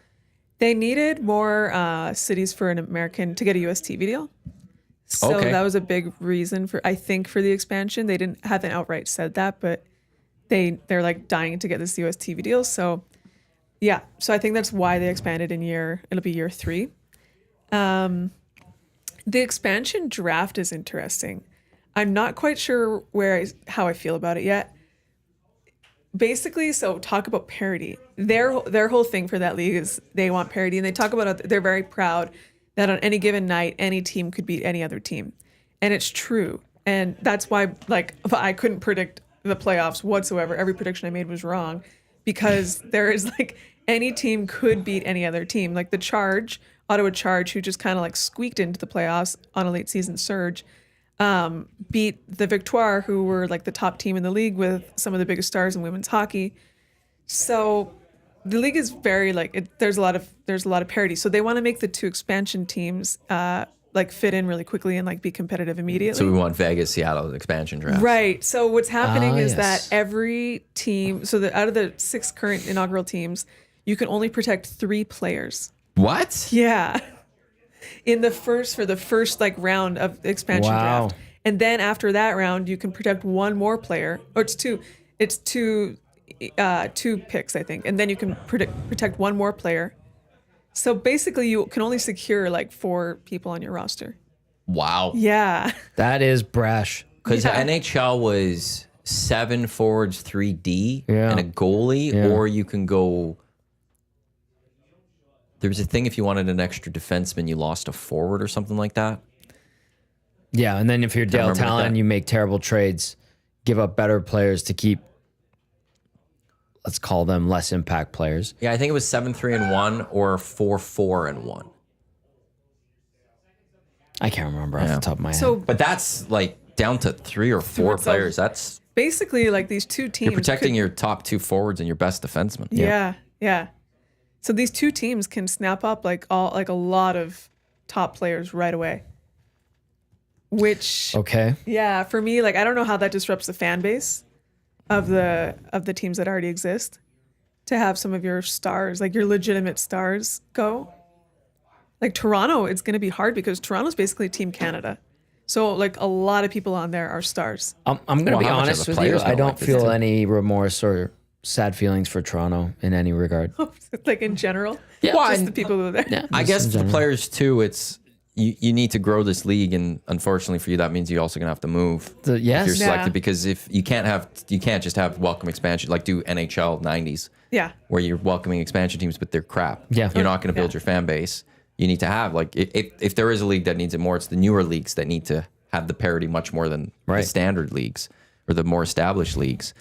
They needed more cities for an American to get a US TV deal. So Okay. that was a big reason for the expansion. They haven't outright said that, but they're like dying to get this US TV deal. So yeah, so I think that's why they expanded it'll be year 3. The expansion draft is interesting. I'm not quite sure how I feel about it yet. Basically, so talk about parity. Their whole thing for that league is they want parity, and they talk about it. They're very proud that on any given night, any team could beat any other team, and it's true. And that's why, I couldn't predict the playoffs whatsoever. Every prediction I made was wrong because there is any team could beat any other team. Like the Ottawa Charge, who just kind of squeaked into the playoffs on a late season surge, beat the Victoire, who were the top team in the league with some of the biggest stars in women's hockey. So the league is very there's a lot of parity. So they want to make the 2 expansion teams fit in really quickly and be competitive immediately. So we want Vegas, Seattle expansion draft. Right. So what's happening is yes. that every team, out of the 6 current inaugural teams, you can only protect 3 players. What? Yeah. For the first round of the expansion Wow. draft. And then after that round, you can protect 1 more player, or it's two picks, I think. And then you can protect 1 more player. So basically you can only secure 4 people on your roster. Wow. Yeah. That is brash. Because Yeah. NHL was 7 forwards, 3D, Yeah. and a goalie, Yeah. or you can go. There was a thing if you wanted an extra defenseman, you lost a forward or something like that. Yeah, and then if you're Dale remember Talon, that. you make terrible trades, give up better players to keep, let's call them less impact players. Yeah, I think it was 7-3-1 or 4-4-1. I can't remember off Yeah. the top of my head. So But that's like down to 3 or 4 So- players. That's basically, like these two teams. you're protecting could- your top 2 forwards and your best defenseman. Yeah. Yeah. So these two teams can snap up like a lot of top players right away. Which Okay. yeah, for me, like I don't know how that disrupts the fan base of the teams that already exist. To have some of your stars, like your legitimate stars, go. Like Toronto, it's going to be hard because Toronto's basically Team Canada. So like a lot of people on there are stars. I'm going to Well, be how much are honest the with you. players I gonna don't like this feel too? any remorse or sad feelings for Toronto in any regard. Like in general, Yeah. Well, just and the people who are there. Yeah, I just guess in for the general. players too, it's you need to grow this league, and unfortunately for you, that means you're also gonna have to move. Yes. If you're selected, Yeah. because if you can't just have welcome expansion like do NHL 90s Yeah. where you're welcoming expansion teams, but they're crap. Yeah. You're not gonna build Yeah. your fan base. You need to have like if there is a league that needs it more, it's the newer leagues that need to have the parity much more than the Right. standard leagues or the more established leagues.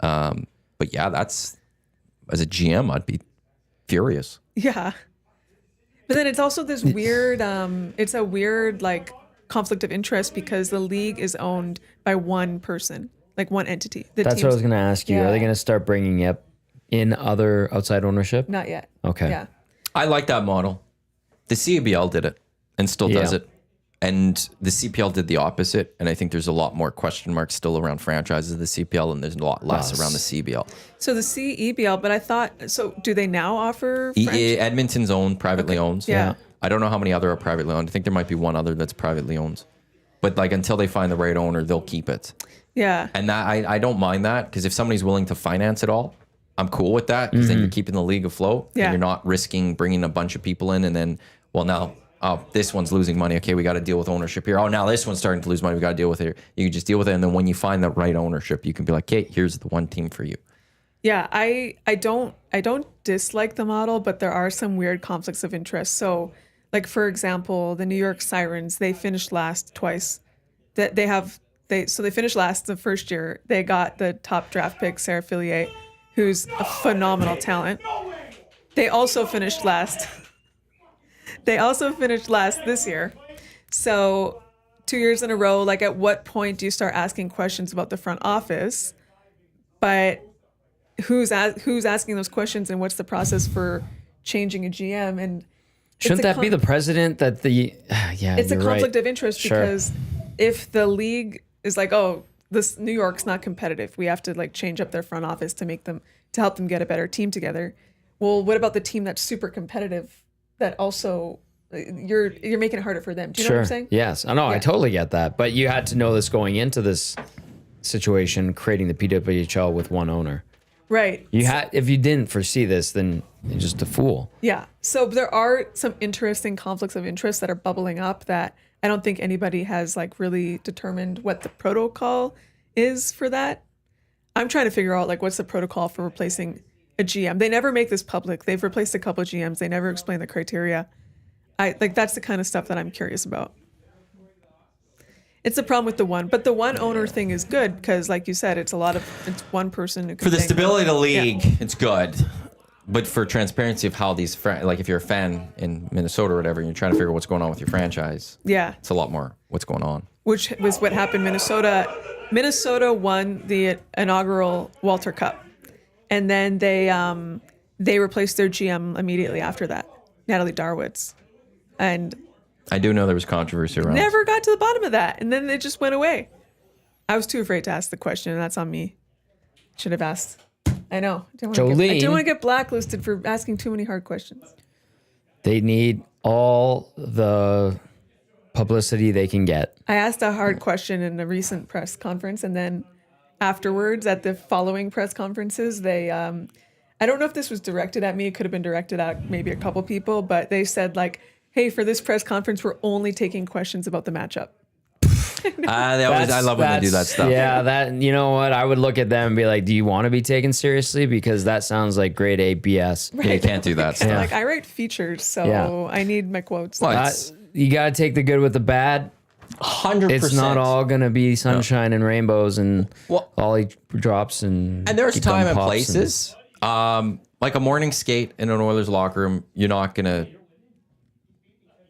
But yeah, that's as a GM, I'd be furious. Yeah. But then it's also this weird, it's a weird like conflict of interest because the league is owned by one person, like one entity. The That's what I was going to ask you. Are they Yeah. going to start bringing up in other outside ownership? Not yet. Okay. Yeah. I like that model. The CBL did it and still does Yeah. it. And the CPL did the opposite. And I think there's a lot more question marks still around franchises of the CPL, and there's a lot less around the CBL. So the CEBL, but I thought, so do they now offer French? Edmonton's owned, privately owned. Yeah. I don't know how many other are privately owned. I think there might be one other that's privately owned. But like until they find the right owner, they'll keep it. Yeah. And that I don't mind that, because if somebody's willing to finance it all, I'm cool with that, because then you're keeping the league afloat. Yeah. And you're not risking bringing a bunch of people in and then, well, now, oh, this one's losing money. Okay, we got to deal with ownership here. Oh, now this one's starting to lose money. We got to deal with it. You can just deal with it. And then when you find the right ownership, you can be like, okay, here's the one team for you. Yeah, I don't dislike the model, but there are some weird conflicts of interest. So, like for example, the New York Sirens, they finished last twice. That they finished last the first year. They got the top draft pick Sarah Fillier, who's a phenomenal talent. They also finished last. They also finished last this year. So, 2 years in a row, like at what point do you start asking questions about the front office? But who's asking those questions, and what's the process for changing a GM? And Shouldn't it's a that be the president that the yeah, it's a you're conflict right. of interest Sure. because if the league is like, oh, this New York's not competitive, we have to like change up their front office to help them get a better team together. Well, what about the team that's super competitive that also you're making it harder for them? Do you know what I'm saying? Yes. I know. I Yeah. totally get that. But you had to know this going into this situation, creating the PWHL with one owner. Right. You had, if you didn't foresee this, then you're just a fool. Yeah. So there are some interesting conflicts of interest that are bubbling up that I don't think anybody has like really determined what the protocol is for that. I'm trying to figure out like what's the protocol for replacing a GM. They never make this public. They've replaced a couple of GMs. They never explain the criteria. That's the kind of stuff that I'm curious about. It's a problem with the one, but the one owner thing is good because, like you said, it's one person who can For the think- stability of the league, Yeah. it's good. But for transparency of how these, like if you're a fan in Minnesota or whatever, and you're trying to figure out what's going on with your franchise, Yeah. it's a lot more what's going on. Which was what happened. Minnesota won the inaugural Walter Cup, and then they replaced their GM immediately after that, Natalie Darwitz, and I do know there was controversy around. never got to the bottom of that, and then it just went away. I was too afraid to ask the question, and that's on me. Should have asked. I know. I didn't Jolene. want to get blacklisted for asking too many hard questions. They need all the publicity they can get. I asked a hard question in a recent press conference, and then afterwards at the following press conferences, they, I don't know if this was directed at me. It could have been directed at maybe a couple people, but they said like, hey, for this press conference, we're only taking questions about the matchup. I love when they do that stuff. Yeah, that you know what? I would look at them and be like, "Do you want to be taken seriously?" Because that sounds like grade A BS. Yeah, you can't do that stuff. Like, I write features, so Yeah. I need my quotes. Well, it's You got to take the good with the bad. 100%. It's not all gonna be sunshine and rainbows and Well- ollie drops and And there's gum time and pops places. Like a morning skate in an Oilers locker room, you're not gonna.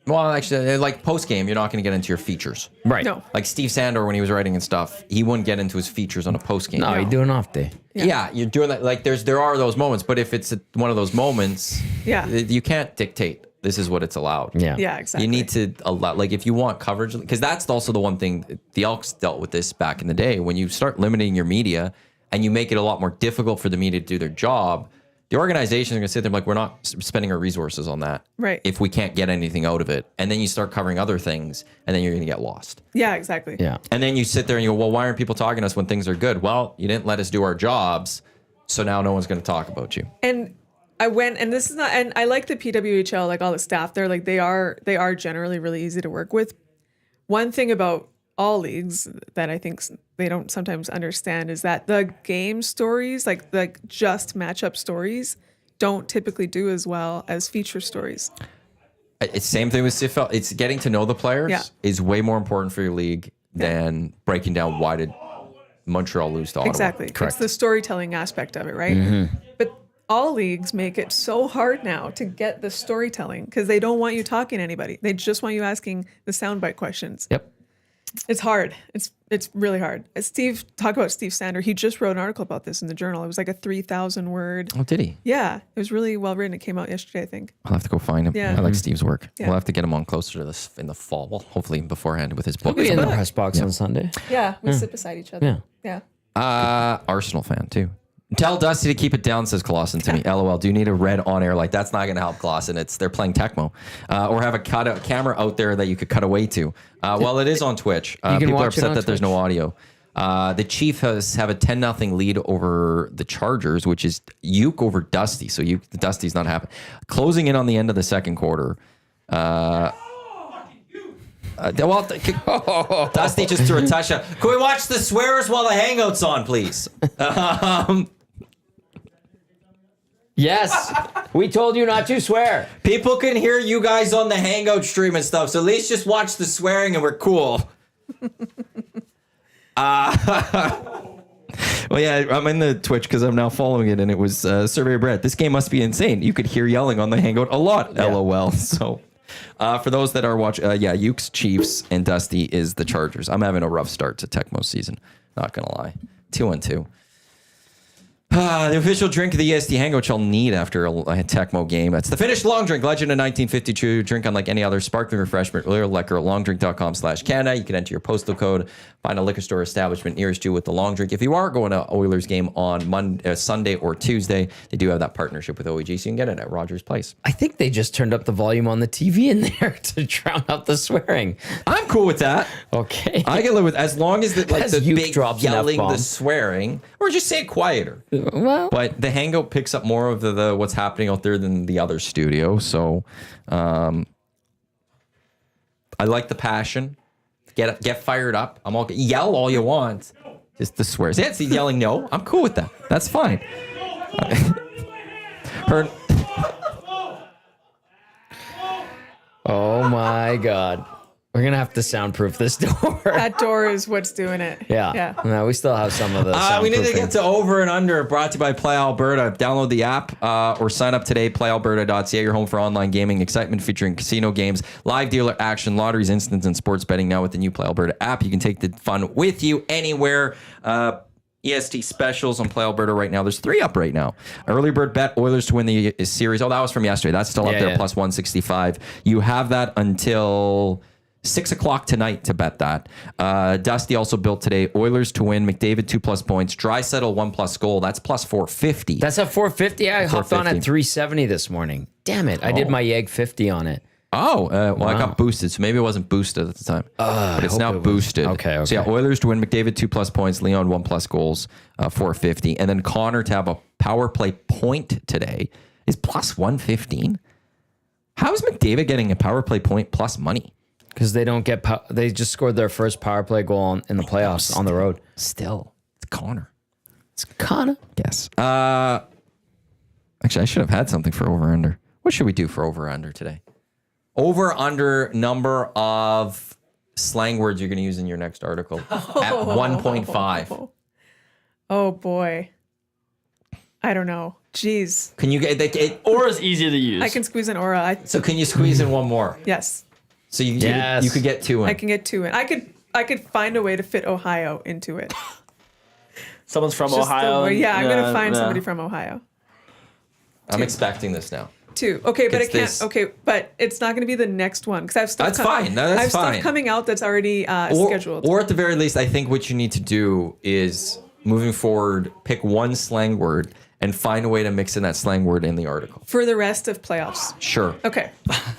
Well, actually, like post game, you're not gonna get into your features. right. No. Like Steve Sandor, when he was writing and stuff, he wouldn't get into his features on a post game. No, you do an off day. Yeah, you're doing that. Like there are those moments, but if it's one of those moments, Yeah. you can't dictate. This is what it's allowed. Yeah. Yeah, exactly. You need to allow, like, if you want coverage, because that's also the one thing the Elks dealt with this back in the day. When you start limiting your media and you make it a lot more difficult for the media to do their job, the organization is going to sit there like, we're not spending our resources on that. Right. If we can't get anything out of it. And then you start covering other things and then you're going to get lost. Yeah, exactly. Yeah. And then you sit there and you go, well, why aren't people talking to us when things are good? Well, you didn't let us do our jobs. So now no one's going to talk about you. And I went, and this is not, and I like the PWHL, like all the staff there, like they are generally really easy to work with. One thing about all leagues that I think they don't sometimes understand is that the game stories, like just matchup stories, don't typically do as well as feature stories. It's same thing with CFL. It's getting to know the players Yeah. is way more important for your league than breaking down why did Montreal lose to Ottawa. Exactly. It's the storytelling aspect of it, right? Mm-hmm. But all leagues make it so hard now to get the storytelling because they don't want you talking to anybody. They just want you asking the soundbite questions. Yep. It's hard. It's really hard. Talk about Steve Sandor. He just wrote an article about this in the Journal. It was like a 3,000 word. Oh, did he? Yeah, it was really well written. It came out yesterday, I think. I'll have to go find him. Yeah. I like Steve's work. Yeah. We'll have to get him on closer to this in the fall. Well, hopefully beforehand with his book. Be in the book. press box on Sunday. Yeah, we sit beside each other. Yeah. Yeah. Arsenal fan too. Tell Dusty to keep it down, says Clausen to me. LOL. Do you need a red on air light? That's not going to help, Clausen. They're playing Tecmo, or have a camera out there that you could cut away to. Well, it is on Twitch. can People are watch it upset on that there's no audio. The Chief have a 10-0 lead over the Chargers, which is Iwanyk over Dusty. So Dusty's not happy. Closing in on the end of the second quarter. Dusty just threw a touchdown. Can we watch the swears while the hangout's on, please? Yes. We told you not to swear. People can hear you guys on the hangout stream and stuff, so at least just watch the swearing and we're cool. Well, yeah, I'm in the Twitch because I'm now following it, and it was Surveyor Brett. This game must be insane. You could hear yelling on the hangout a lot. Yeah. LOL. So, for those that are watching, Iwanyk Chiefs and Dusty is the Chargers. I'm having a rough start to Tecmo season. Not gonna lie, 2-2. The official drink of the EST Hangout shall need after a Tecmo game. That's the finished long drink, legend of 1952. Drink unlike any other sparkling refreshment, or liquor, longdrink.com/Canada. You can enter your postal code, find a liquor store establishment nearest you with the long drink. If you are going to Oilers game on Sunday or Tuesday, they do have that partnership with OEG, so you can get it at Rogers Place. I think they just turned up the volume on the TV in there to drown out the swearing. I'm cool with that. Okay. I can live with as long as the As Uke big drops an yelling, F-bomb. the swearing, or just say it quieter. Well, But the Hangout picks up more of the what's happening out there than the other studio. So I like the passion. Get fired up. I'm all yell all you want. Just the swears. Yeah, it's the yelling. No, I'm cool with that. That's fine. Her. oh my God. We're going to have to soundproof this door. That door is what's doing it. Yeah. Yeah. No, we still have some of the We need to soundproofing. get to over and under. Brought to you by Play Alberta. Download the app or sign up today. PlayAlberta.ca, your home for online gaming excitement featuring casino games, live dealer action, lotteries, instants, and sports betting. Now with the new Play Alberta app, you can take the fun with you anywhere. EST specials on Play Alberta right now. There's 3 up right now. Early bird bet Oilers to win the series. Oh, that was from yesterday. That's still up there, Yeah. plus 165. You have that until 6 o'clock tonight to bet that. Dusty also built today. Oilers to win. McDavid 2+ points. Draisaitl 1+ goal. That's plus 450. That's at 450. I hopped on 450. at 370 this morning. Damn it. I did my Yeg 50 on it. I got boosted, so maybe it wasn't boosted at the time. But it's hope now it was. boosted. Okay. So yeah, Oilers to win. McDavid 2+ points. Leon 1+ goals. 450. And then Connor to have a power play point today is plus 115. How is McDavid getting a power play point plus money? Because they don't get, they just scored their first power play goal in the playoffs on the road. Still, it's Connor. It's Connor. Yes. Actually, I should have had something for over under. What should we do for over under today? Over under number of slang words you're going to use in your next article at 1.5. Oh boy. I don't know. Jeez. Can you get Or is easy to use. I can squeeze an aura. So can you squeeze in one more? Yes. So you Yes. you could get 2 in. I can get 2 in. I could find a way to fit Ohio into it. Someone's from Just the Ohio. way- yeah, I'm Nah, gonna find nah. somebody from Ohio. I'm expecting this now. 2. Okay, but It's it can't. this- Okay, but it's not going to be the next one because I have stuff. That's fine. No, that's I have fine. stuff coming out that's already scheduled. Or at the very least, I think what you need to do is moving forward, pick one slang word and find a way to mix in that slang word in the article. for the rest of playoffs. Sure. Okay.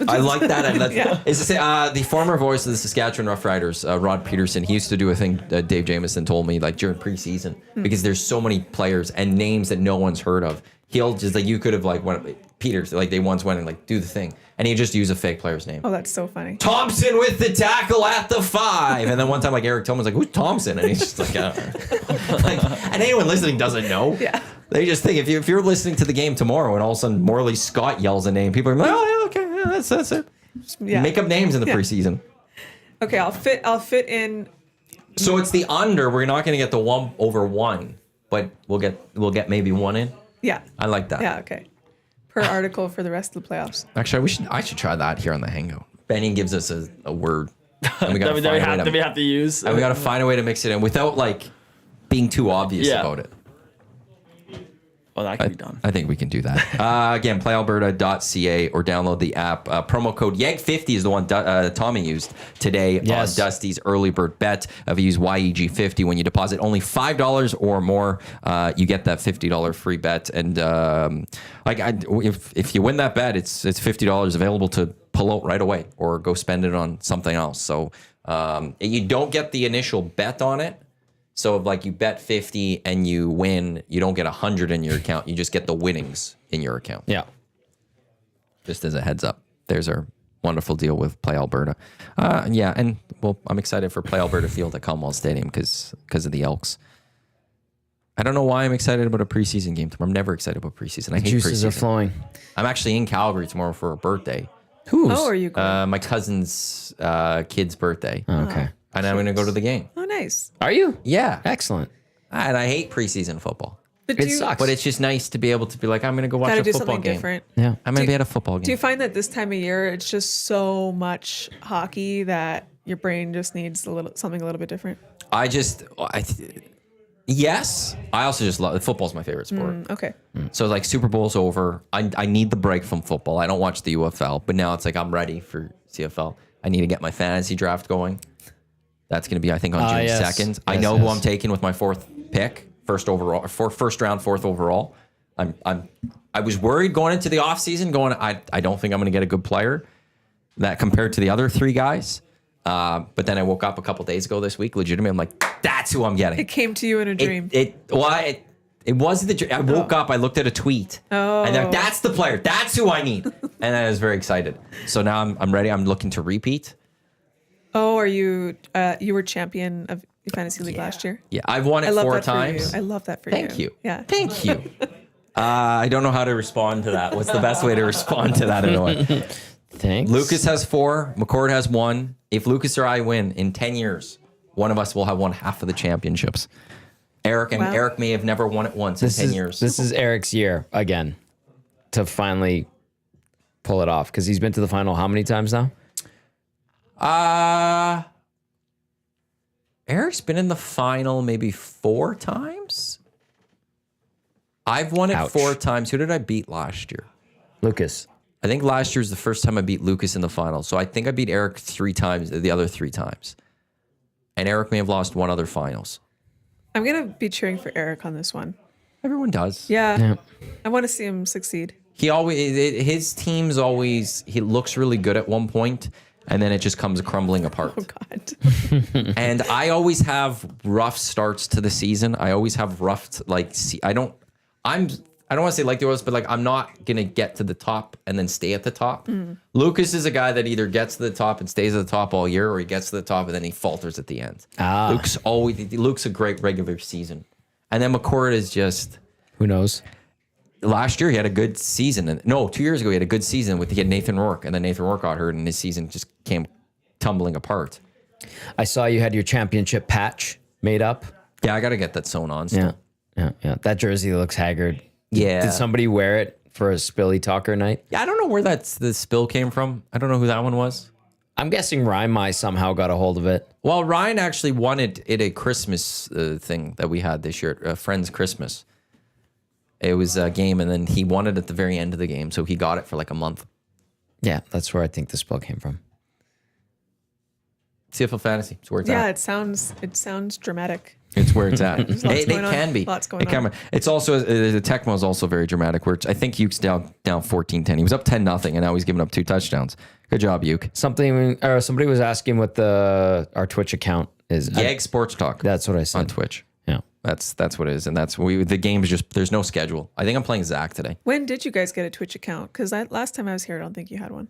I like that. And that's, Yeah. is the former voice of the Saskatchewan Roughriders, Rod Peterson, he used to do a thing Dave Jameson told me like during preseason because there's so many players and names that no one's heard of. He'll just like, you could have like Peters, like they once went and like do the thing and he just use a fake player's name. Oh, that's so funny. Thompson with the tackle at the 5. And then one time like Eric Tillman's like, who's Thompson? And he's just like, I don't know. Like, and anyone listening doesn't know. Yeah. They just think if you're listening to the game tomorrow and all of a sudden Morley Scott yells a name, people are like, oh yeah, okay, yeah, that's it. Yeah. Make up names in the Yeah. preseason. Okay, I'll fit in. So it's the under. We're not going to get the 1/1, but we'll get maybe 1 in. Yeah. I like that. Yeah. Okay. Per article for the rest of the playoffs. Actually, I should try that here on the Hangout. Benny gives us a word. And we got that we have to use. And we got to find a way to mix it in without like being too obvious Yeah. about it. Oh, that can be done. I think we can do that. Again, playalberta.ca or download the app. Promo code YEG50 is the one Tommy used today Yes. on Dusty's early bird bet. If you use YEG50 when you deposit only $5 or more, you get that $50 free bet. And if you win that bet, it's $50 available to pull out right away or go spend it on something else. So you don't get the initial bet on it. So if like you bet 50 and you win, you don't get 100 in your account. You just get the winnings in your account. Yeah. Just as a heads up. There's our wonderful deal with Play Alberta. Yeah, and well, I'm excited for Play Alberta Field at Commonwealth Stadium because of the Elks. I don't know why I'm excited about a preseason game tomorrow. I'm never excited about preseason. I hate Juices preseason. are flowing. I'm actually in Calgary tomorrow for a birthday. Who's? Oh, are you going? My cousin's kid's birthday. Okay. And I'm going to go to the game. Oh, nice. Are you? Yeah. Excellent. And I hate preseason football. But It sucks. But it's just nice to be able to be like, I'm going to go watch Gotta a do football something game. different. Yeah. I'm going to be at a football game. Do you find that this time of year it's just so much hockey that your brain just needs something a little bit different? Yes. I also just love football's my favorite sport. Okay. So like Super Bowl's over. I need the break from football. I don't watch the UFL, but now it's like I'm ready for CFL. I need to get my fantasy draft going. That's going to be, I think, on June yes. 2nd. I Yes, know who yes. I'm taking with my 4th pick, first round, 4th overall. I was worried going into the offseason, I don't think I'm going to get a good player that compared to the other 3 guys. But then I woke up a couple days ago this week, legitimately, I'm like, that's who I'm getting. It came to you in a dream. It wasn't the dream. I woke up, I looked at a tweet. Oh. And that's the player. That's who I need. And I was very excited. So now I'm ready. I'm looking to repeat. Oh, are you were champion of Fantasy League last year? Yeah, I've won it I love 4 that times. for you. I love that for you. Thank you. Yeah. Thank you. I don't know how to respond to that. What's the best way to respond to that in a way? Thanks. Lucas has 4. McCord has 1. If Lucas or I win in 10 years, one of us will have won half of the championships. Eric may have never won it once in 10 years. This is Eric's year again to finally pull it off because he's been to the final how many times now? Eric's been in the final maybe 4 times. I've won it Ouch. 4 times. Who did I beat last year? Lucas. I think last year was the first time I beat Lucas in the final. So I think I beat Eric 3 times, the other 3 times. And Eric may have lost 1 other finals. I'm gonna be cheering for Eric on this one. Everyone does. Yeah. I want to see him succeed. He his team's always, he looks really good at one point, and then it just comes crumbling apart. Oh God. And I always have rough starts to the season. I always have rough, I don't want to say like the Oilers, but like I'm not gonna get to the top and then stay at the top. Lucas is a guy that either gets to the top and stays at the top all year, or he gets to the top and then he falters at the end. Luke's a great regular season, and then McCord is just Who knows? last year he had a good season, and 2 years ago he had a good season he had Nathan Rourke, and then Nathan Rourke got hurt, and his season just came tumbling apart. I saw you had your championship patch made up. Yeah, I got to get that sewn on still. Yeah. That jersey looks haggard. Yeah. Did somebody wear it for a Spilly Talker night? Yeah, I don't know where the spill came from. I don't know who that one was. I'm guessing Ryan somehow got a hold of it. Well, Ryan actually wanted it a Christmas thing that we had this year, a Friends Christmas. It was a game, and then he wanted it at the very end of the game, so he got it for like a month. Yeah, that's where I think the spill came from. CFL Fantasy, it's where it's Yeah, at. it sounds dramatic. It's where it's at. They going on. can be. Lots going It can on. be. It's also, the Tecmo is also very dramatic, where I think Uke's down 14-10. He was up 10-0, and now he's giving up 2 touchdowns. Good job, Uke. Somebody was asking what our Twitch account is. Yeg Sports Talk. That's what I said. On Twitch. Yeah. That's what it is, and the game is just, there's no schedule. I think I'm playing Zach today. When did you guys get a Twitch account? Because last time I was here, I don't think you had one.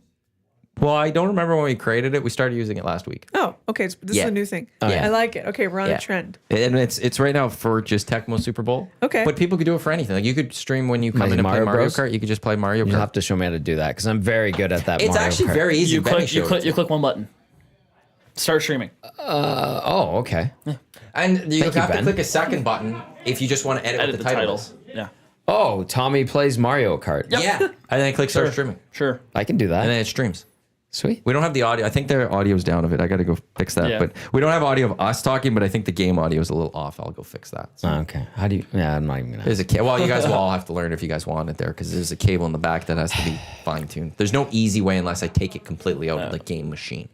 Well, I don't remember when we created it. We started using it last week. Oh, okay. So this is Yeah. a new thing. yeah. I like it. Okay, we're on a trend. And it's right now for just Tecmo Super Bowl. Okay. But people could do it for anything. Like you could stream when you come in and play Mario Mario Bros? Kart. You could just play Mario You'll Kart. have to show me how to do that because I'm very good at that. It's Mario actually Kart. very easy. You Benny click, you showed click, it you to click one button. Start streaming. Oh, okay. And you Thank you, have to Ben. click a second button if you just want to edit Edit what the title. is. Yeah. Oh, Tommy plays Mario Kart. Yeah. And then click start streaming. Sure. I can do that. And then it streams. Sweet. We don't have the audio. I think their audio's down of it. I got to go fix that. Yeah. But we don't have audio of us talking, but I think the game audio is a little off. I'll go fix that. So Oh, okay. How do you? Yeah, I'm not even gonna. there's a well, you guys will all have to learn if you guys want it there because there's a cable in the back that has to be fine tuned. There's no easy way unless I take it completely out of the game machine.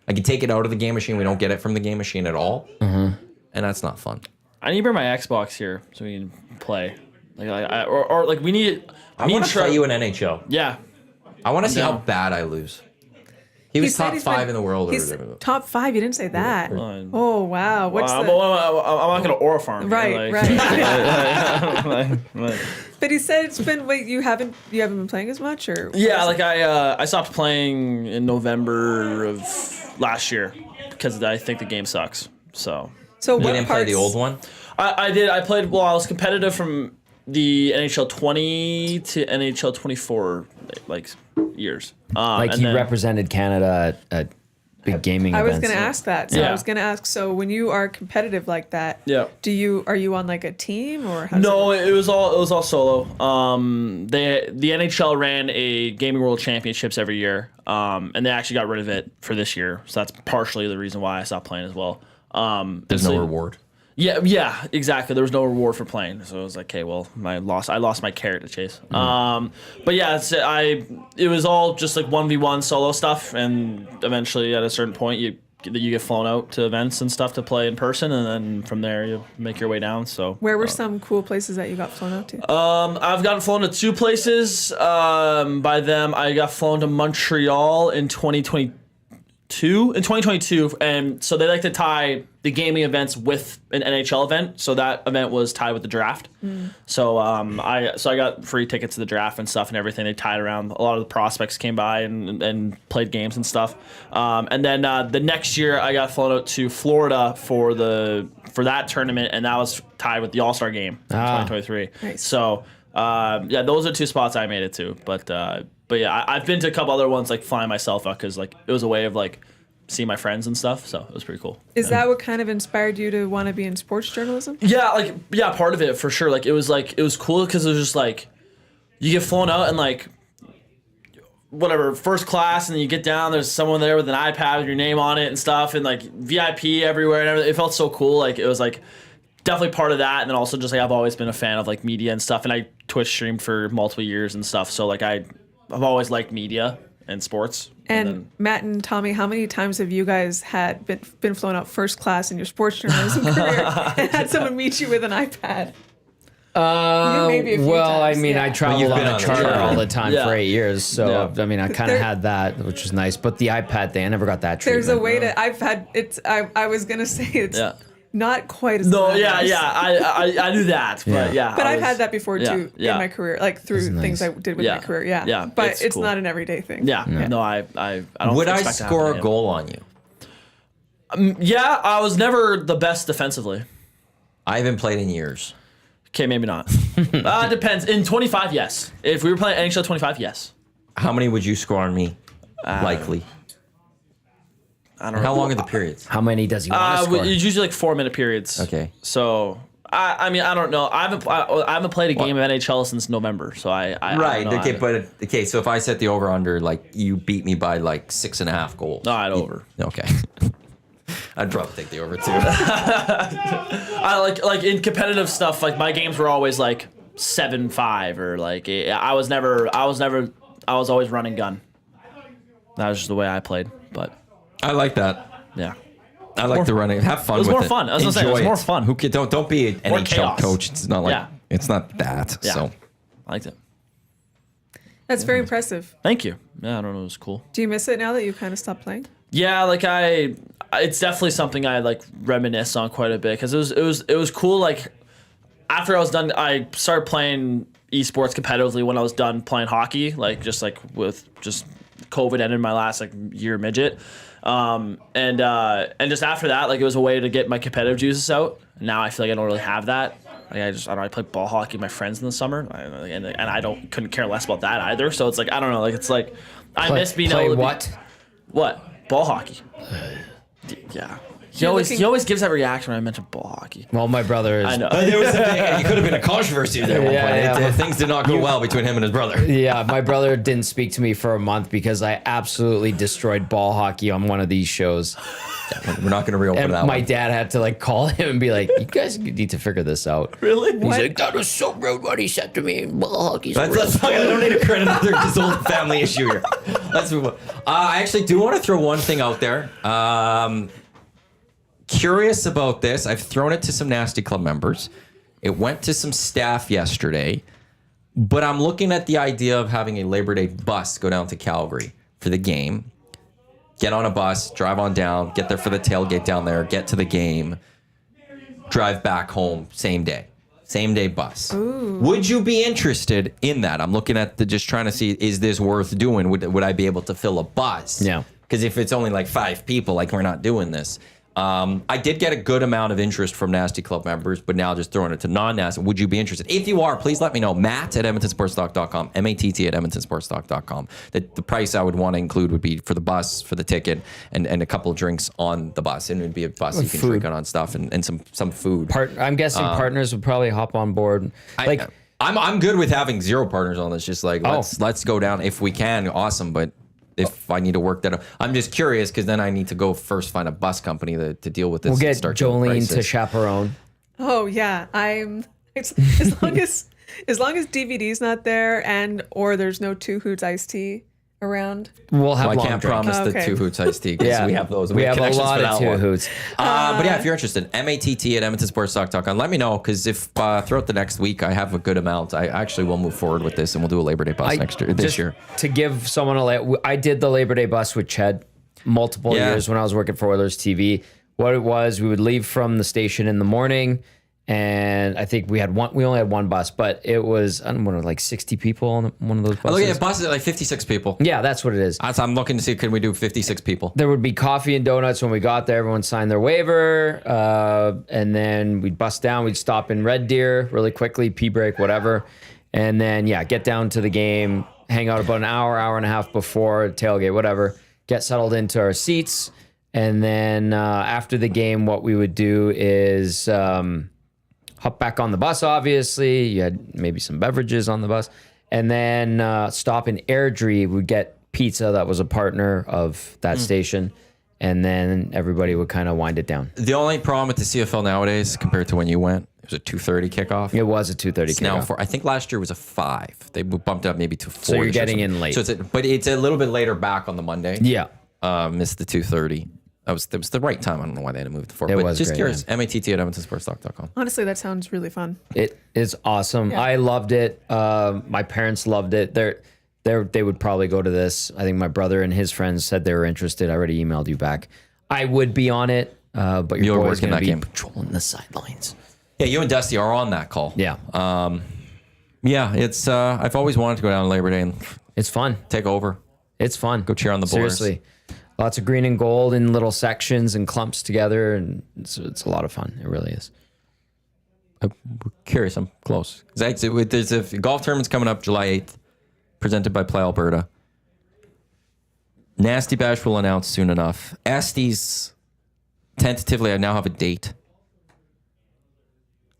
I can take it out of the game machine. We don't get it from the game machine at all, and that's not fun. I need to bring my Xbox here so we can play. Like we need. I want to play you in NHL. Yeah. I want to see how down. bad I lose. He was said top he's 5 been- in the world. He's Or whatever. top 5. You didn't say that. Fine. Oh wow. What's I'm the not gonna aura farm. right? Right. But he said it's been. Wait, you haven't been playing as much, or Yeah, like I stopped playing in November of last year because I think the game sucks. So So You what didn't parts? play the old one. I did. I played. Well, I was competitive from the NHL 20 to NHL 24 like years. Like and he then- represented Canada at big gaming I was events. going to ask that. So Yeah. I was going to ask. So when you are competitive like that, Yeah. are you on like a team or how does No, it work? it was all solo. The NHL ran a Gaming World Championships every year, and they actually got rid of it for this year. So that's partially the reason why I stopped playing as well. There's no reward. Yeah, exactly. There was no reward for playing, so it was like, okay, well, I lost my carrot to chase. But yeah, it was all just like 1v1 solo stuff, and eventually at a certain point you get flown out to events and stuff to play in person, and then from there you make your way down. So Where were some cool places that you got flown out to? I've gotten flown to 2 places. By them, I got flown to Montreal in 2022, and so they like to tie the gaming events with an NHL event. So that event was tied with the draft. So I got free tickets to the draft and stuff and everything. They tied around. A lot of the prospects came by and played games and stuff. And then the next year I got flown out to Florida for that tournament, and that was tied with the All-Star game in 2023. Nice. So yeah, those are 2 spots I made it to. But yeah, I've been to a couple other ones like flying myself out because like it was a way of like seeing my friends and stuff. So it was pretty cool. Is that what kind of inspired you to want to be in sports journalism? Yeah, part of it for sure. Like it was cool because it was just like you get flown out and like whatever first class, and then you get down. There's someone there with an iPad with your name on it and stuff, and like VIP everywhere and everything. It felt so cool. Like it was like definitely part of that, and then also just like I've always been a fan of like media and stuff, and I Twitch streamed for multiple years and stuff. So like I've always liked media and sports. And then, Matt and Tommy, how many times have you guys had been flown out first class in your sports journalism career and had someone meet you with an iPad? Maybe a few Well, I times, mean, yeah. I traveled you've on been a on the charter charter. all the time Yeah. for 8 years, so Yeah. I mean, I kind of There- had that, which was nice. But the iPad thing, I never got that treatment. There's a way to. I've had it's. I was gonna say it's. Yeah. Not quite as No, glamorous. I knew that, but But I've had that before too yeah. in my career, like through things I did with my career. Yeah. Yeah, But it's it's cool. not an everyday thing. Yeah, no, I don't. Would I expect to have score any a of goal on you? Yeah, I was never the best defensively. I haven't played in years. Okay, maybe not. Depends. In 25, yes. If we were playing NHL 25, yes. How many would you score on me? Likely. I don't know. How long are the periods? How many does he want to score? It's usually like 4-minute periods. Okay. So I mean I don't know. I haven't played a game of NHL since November. So I Right. don't know. Okay. But okay. So if I set the over under, like you beat me by like 6.5 goals. No, I'd over. Okay. I'd probably take the over too. I like in competitive stuff. Like my games were always like 7-5 or like I was always run and gun. That was just the way I played. But I like that. yeah. I like the running. Have fun. It was with more it. fun. I was gonna say, it was Enjoy more fun. Who can, don't be an More NHL chaos. coach. It's not like Yeah. it's not that. Yeah. So I liked it. That's very impressive. Thank you. Yeah, I don't know. It was cool. Do you miss it now that you kind of stopped playing? Yeah, like it's definitely something I like reminisce on quite a bit because it was cool. Like after I was done, I started playing esports competitively when I was done playing hockey. Like with COVID ended my last like year midget, and just after that, like it was a way to get my competitive juices out. Now I feel like I don't really have that. Like I don't know, I play ball hockey with my friends in the summer, and I couldn't care less about that either. So it's like I don't know, like it's like I miss being play able to what? What? Ball hockey. Yeah. He always gives that reaction when I mention ball hockey. Well, my brother is. I know. there was it could have been a controversy there. At one Yeah, point. yeah. Things did not go well between him and his brother. Yeah, my brother didn't speak to me for a month because I absolutely destroyed ball hockey on one of these shows. We're not going to reopen And that my one. dad had to like call him and be like, "You guys need to figure this out." Really? He's like, "That was so rude what he said to me. Ball hockey's That's fine. I don't need to create another Gazzola family issue here. Let's move on. I actually do want to throw one thing out there. Curious about this. I've thrown it to some Nasty Club members. It went to some staff yesterday. But I'm looking at the idea of having a Labor Day bus go down to Calgary for the game. Get on a bus, drive on down, get there for the tailgate down there, get to the game, drive back home same day. Same day bus. Ooh. Would you be interested in that? I'm looking at just trying to see, is this worth doing? Would I be able to fill a bus? Yeah. Because if it's only like 5 people, like we're not doing this. I did get a good amount of interest from Nasty Club members, but now just throwing it to non-Nasty. Would you be interested? If you are, please let me know. Matt at EdmontonSportsTalk.com, MATT at EdmontonSportsTalk.com. The price I would want to include would be for the bus, for the ticket, and a couple of drinks on the bus. And it would be a bus you can Food. drink on stuff and some food. I'm guessing partners would probably hop on board. Like, I'm good with having 0 partners on this. Just like let's go down if we can. Awesome, but if I need to work that out, I'm just curious because then I need to go first find a bus company to deal with this. we'll and get start doing Jolene to prices. chaperone. Oh yeah, as long as DVD's not there or there's no Two Hoots iced tea around. We'll have Well, I long can't drink. promise the Okay. 2 Hoots iced tea because Yeah, we have those. We have a connections lot for of that two one. hoots. But yeah, if you're interested, MATT at EdmontonSportsTalk.com. Let me know because if throughout the next week I have a good amount, I actually will move forward with this and we'll do a Labor Day bus this Just year. To give someone I did the Labor Day bus with Ched multiple years when I was working for Oilers TV. What it was, we would leave from the station in the morning, and I think we only had one bus, but it was, I don't know, like 60 people on one of those buses. Oh, yeah, buses at like 56 people. Yeah, that's what it is. I'm looking to see, can we do 56 people? There would be coffee and donuts when we got there. Everyone signed their waiver, and then we'd bust down. We'd stop in Red Deer really quickly, pee break, whatever, and then get down to the game, hang out about an hour and a half before tailgate, whatever. Get settled into our seats, and then after the game, what we would do is hop back on the bus. Obviously, you had maybe some beverages on the bus, and then stop in Airdrie. We'd get pizza that was a partner of that station, and then everybody would kind of wind it down. The only problem with the CFL nowadays compared to when you went, it was a 2:30 kickoff. It was a 2:30 It's now kickoff. I think last year was a 5. They bumped up maybe to 4. So you're getting in late. So but it's a little bit later back on the Monday. Yeah. Missed the 2:30. That was the right time. I don't know why they had to move it to 4. It but was just great, curious. MATT at EdmontonSportsTalk.com. Honestly, that sounds really fun. It is awesome. Yeah. I loved it. My parents loved it. They would probably go to this. I think my brother and his friends said they were interested. I already emailed you back. I would be on it. But You're your boy's working going to that be game. patrolling the sidelines. Yeah, you and Dusty are on that call. Yeah. Yeah, it's I've always wanted to go down on Labor Day and It's fun. take over. It's fun. Go cheer on the Boars. Seriously. Lots of green and gold in little sections and clumps together. And it's a lot of fun. It really is. I'm curious. I'm close. There's a golf tournament's coming up July 8th, presented by Play Alberta. Nasty Bash will announce soon enough. Estes, tentatively, I now have a date.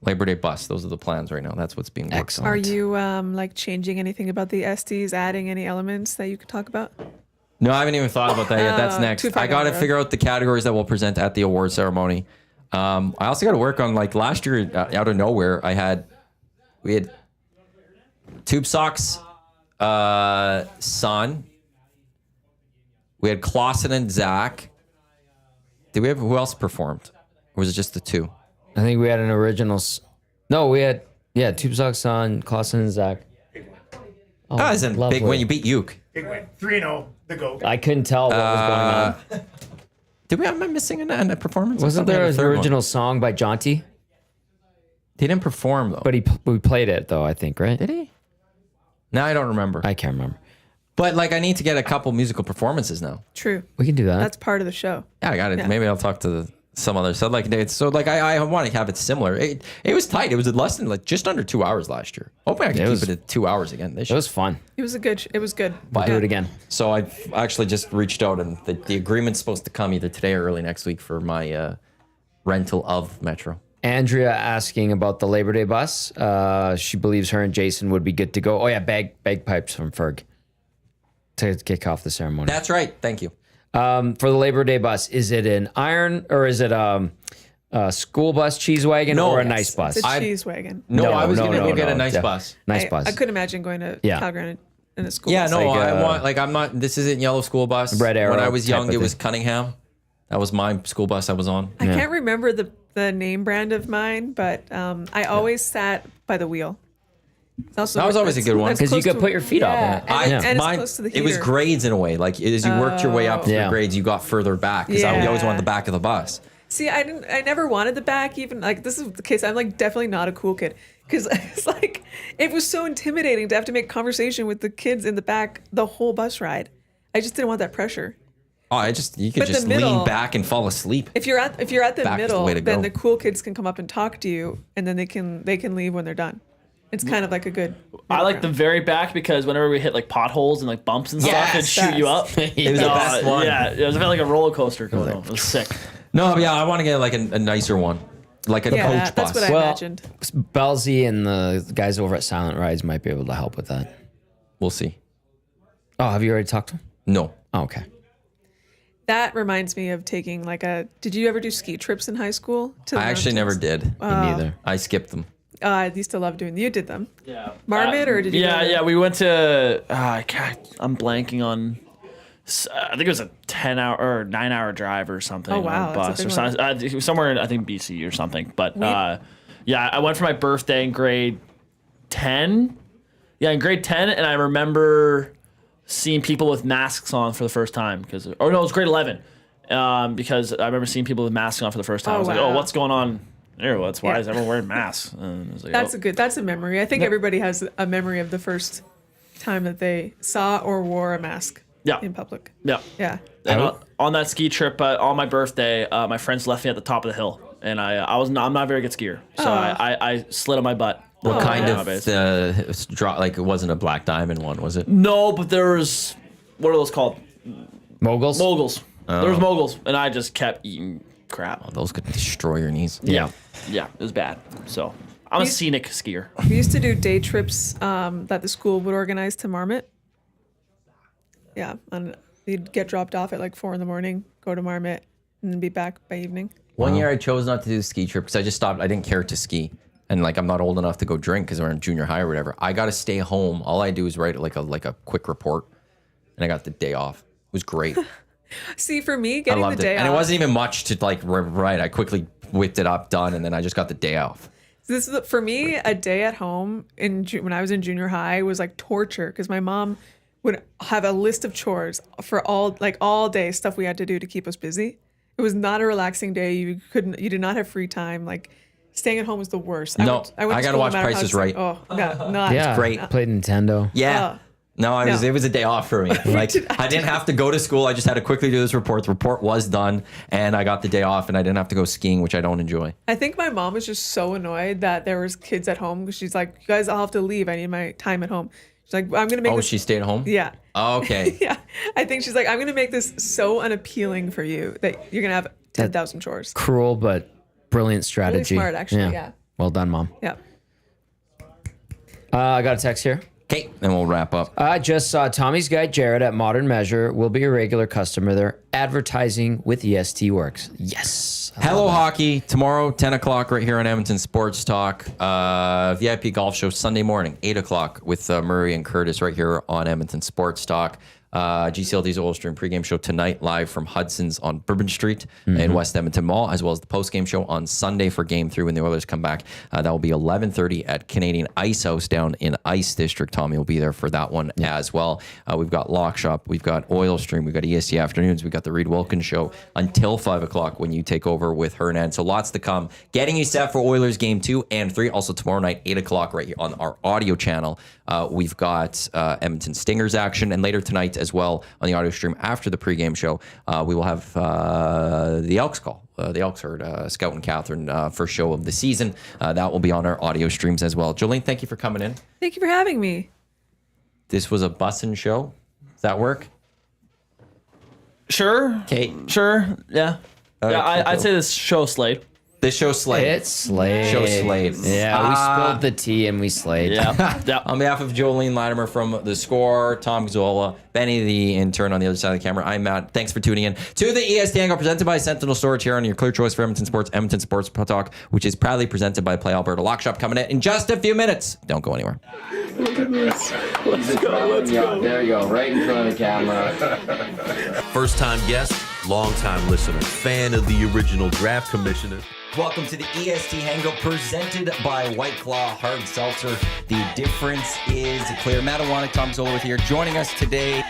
Labor Day bus. Those are the plans right now. That's what's being worked Excellent. on. Are you like changing anything about the SDs, adding any elements that you could talk about? No, I haven't even thought about that yet. That's next. too far I got to down the road. figure out the categories that we'll present at the award ceremony. I also got to work on, like, last year out of nowhere, we had Tube Socks, Son. We had Clausen and Zach. Did we have, who else performed? Or was it just the two? I think we had an original. No, we had, Tube Socks on Clausen and Zach. Oh, As in lovely. big when you beat Uke. Big win. 3-0, the GOAT. I couldn't tell what was going on. Am I missing a performance? I Wasn't thought we there had an a third one. original song by Jonty? He didn't perform, though. But we played it, though, I think, right? Did he? No, I don't remember. I can't remember. But, like, I need to get a couple musical performances now. True. We can do that. That's part of the show. Yeah, I got it. Yeah. Maybe I'll talk to some other. So like, I want to have it similar. It was tight. It was less than, like, just under 2 hours last year. Hoping I can keep it at 2 hours again this it year. was fun. It was good. We'll do it again. So I've actually just reached out, and the agreement's supposed to come either today or early next week for my rental of Metro. Andrea asking about the Labor Day bus. She believes her and Jason would be good to go. Oh, yeah, bagpipes from Ferg to kick off the ceremony. That's right. Thank you. For the Labor Day bus, is it an iron or is it a school bus, cheese wagon, No, or a it's- nice bus? It's a cheese wagon. No, I was gonna go get a no, nice yeah. bus. Nice bus. I couldn't imagine going to Yeah. Calgary in a school Yeah, bus. no, Like, I want, like, I'm not. This isn't Yellow School Bus. Red Arrow When I was type young, of it was thing. Cunningham. That was my school bus I was on. I can't remember the name brand of mine, but I always sat by the wheel. It's also, That was always a good one. 'Cause you could put your feet up on it. And Mine, it's close to the it was heater. grades in a way. Like, as you worked your way up through Yeah. the grades, you got further back because we always wanted the back of the bus. See, I never wanted the back. Even like this is the case. I'm like definitely not a cool kid because it's like it was so intimidating to have to make conversation with the kids in the back the whole bus ride. I just didn't want that pressure. Oh, you could But the just middle- lean back and fall asleep. If you're at the Back is the middle, way to then go. the cool kids can come up and talk to you, and then they can leave when they're done. It's kind of like a good. I like the ground. very back because whenever we hit like potholes and like bumps and stuff, Yes, it'd shoot you up. It was the best one. Yeah, it was like a roller coaster going on. It was sick. No, yeah, I want to get like a nicer one, like a coach Yeah, bus. that's what I Well, imagined. Belzy and the guys over at Silent Rides might be able to help with that. We'll see. Oh, have you already talked to them? No, Oh, okay. That reminds me of taking like a. Did you ever do ski trips in high school? To the I actually never mountains? did. Me neither. I skipped them. I used to love doing. You did them. Yeah. Marmot, or did you? Yeah, go to- yeah. We went to. God, I'm blanking on. I think it was a 10-hour or 9-hour drive or something. Oh, wow, on a that's a bus big or one. something. It was somewhere in I think BC or something. But yeah, I went for my birthday in grade 10. Yeah, in grade 10, and I remember seeing people with masks on for the first time because. Oh no, it was grade 11. Because I remember seeing people with masks on for the first time. Oh, I was like, wow. oh, what's going on? There, why Yeah. is everyone wearing masks? And I was like, That's oh. a good. That's a memory. I think everybody has a memory of the first time that they saw or wore a mask. Yeah. In public. Yeah. Yeah. And on that ski trip, on my birthday, my friends left me at the top of the hill, and I'm not a very good skier, so I slid on my butt. What kind Yeah, of base. drop? Like, it wasn't a black diamond one, was it? No, but there was what are those called? Moguls? Moguls. There was moguls, and I just kept eating crap. Those could destroy your knees. Yeah. Yeah, it was bad. So I'm a scenic skier. We used to do day trips that the school would organize to Marmot. Yeah, and you'd get dropped off at like 4 a.m, go to Marmot, and then be back by evening. One year I chose not to do the ski trip because I just stopped. I didn't care to ski. And like, I'm not old enough to go drink because we're in junior high or whatever. I got to stay home. All I do is write like a quick report. And I got the day off. It was great. See, for me, I getting the loved day it. off. And it wasn't even much to like write. I quickly whipped it up, done. And then I just got the day off. This is for me, a day at home when I was in junior high was like torture because my mom would have a list of chores for all day stuff we had to do to keep us busy, It was not a relaxing day. You did not have free time. Like staying at home was the worst. No, I went I to gotta school watch no matter Price how is sick- Right. Oh, no, not Yeah, great. Played Nintendo. Yeah. No, it was a day off for me. Like I didn't have to go to school. I just had to quickly do this report. The report was done, and I got the day off, and I didn't have to go skiing, which I don't enjoy. I think my mom was just so annoyed that there was kids at home because she's like, "You guys all have to leave. I need my time at home." She's like, "I'm gonna make Oh, this." she stayed home? Yeah. Oh, okay. Yeah. I think she's like, "I'm gonna make this so unappealing for you that you're gonna have 10,000 chores." Cruel but brilliant strategy. smart, actually, yeah. Well done, Mom. Yeah. I got a text here. Okay, then we'll wrap up. I just saw Tommy's guy Jared at Modern Measure will be a regular customer there. Advertising with EST works. Yes. I Hello love that. Hockey, tomorrow, 10 o'clock right here on Edmonton Sports Talk. VIP golf show Sunday morning, 8 o'clock with Murray and Curtis right here on Edmonton Sports Talk. GCLD's Oil Stream pregame show tonight live from Hudson's on Bourbon Street in West Edmonton Mall, as well as the postgame show on Sunday for Game 3 when the Oilers come back. That will be 11:30 at Canadian Ice House down in Ice District. Tommy will be there for that one as well. We've got Lock Shop, we've got Oil Stream, we've got EST Afternoons, we've got the Reed Wilkins show until 5 o'clock when you take over with Hernan. So lots to come. Getting you set for Oilers Game 2 and 3. Also tomorrow night, 8 o'clock right here on our audio channel. We've got Edmonton Stingers action, and later tonight as well on the audio stream after the pregame show, we will have the Elks call. The Elks heard Scout and Catherine first show of the season. That will be on our audio streams as well. Jolene, thank you for coming in. Thank you for having me. This was a bussin' show. Does that work? Sure. Okay. Sure. Yeah. All Yeah. right, cool. I'd say this show slayed. This show slayed. It's Slade. Show slayed. Yeah, we spilled the tea and we slayed. Yeah. Yeah. On behalf of Jolene Latimer from The Score, Tom Gazzola, Benny the intern on the other side of the camera, I'm Matt. Thanks for tuning in to the EST Hangout presented by Sentinel Storage here on your clear choice for Edmonton Sports Talk, which is proudly presented by Play Alberta Lock Shop, coming in just a few minutes. Don't go anywhere. Let's go. There you go, right in front of the camera. First-time guest, long-time listener, fan of the original draft commissioner. Welcome to the EST Hangout presented by White Claw Hard Seltzer. The difference is clear. Matt Iwanyk, Tom Zola with here. Joining us today,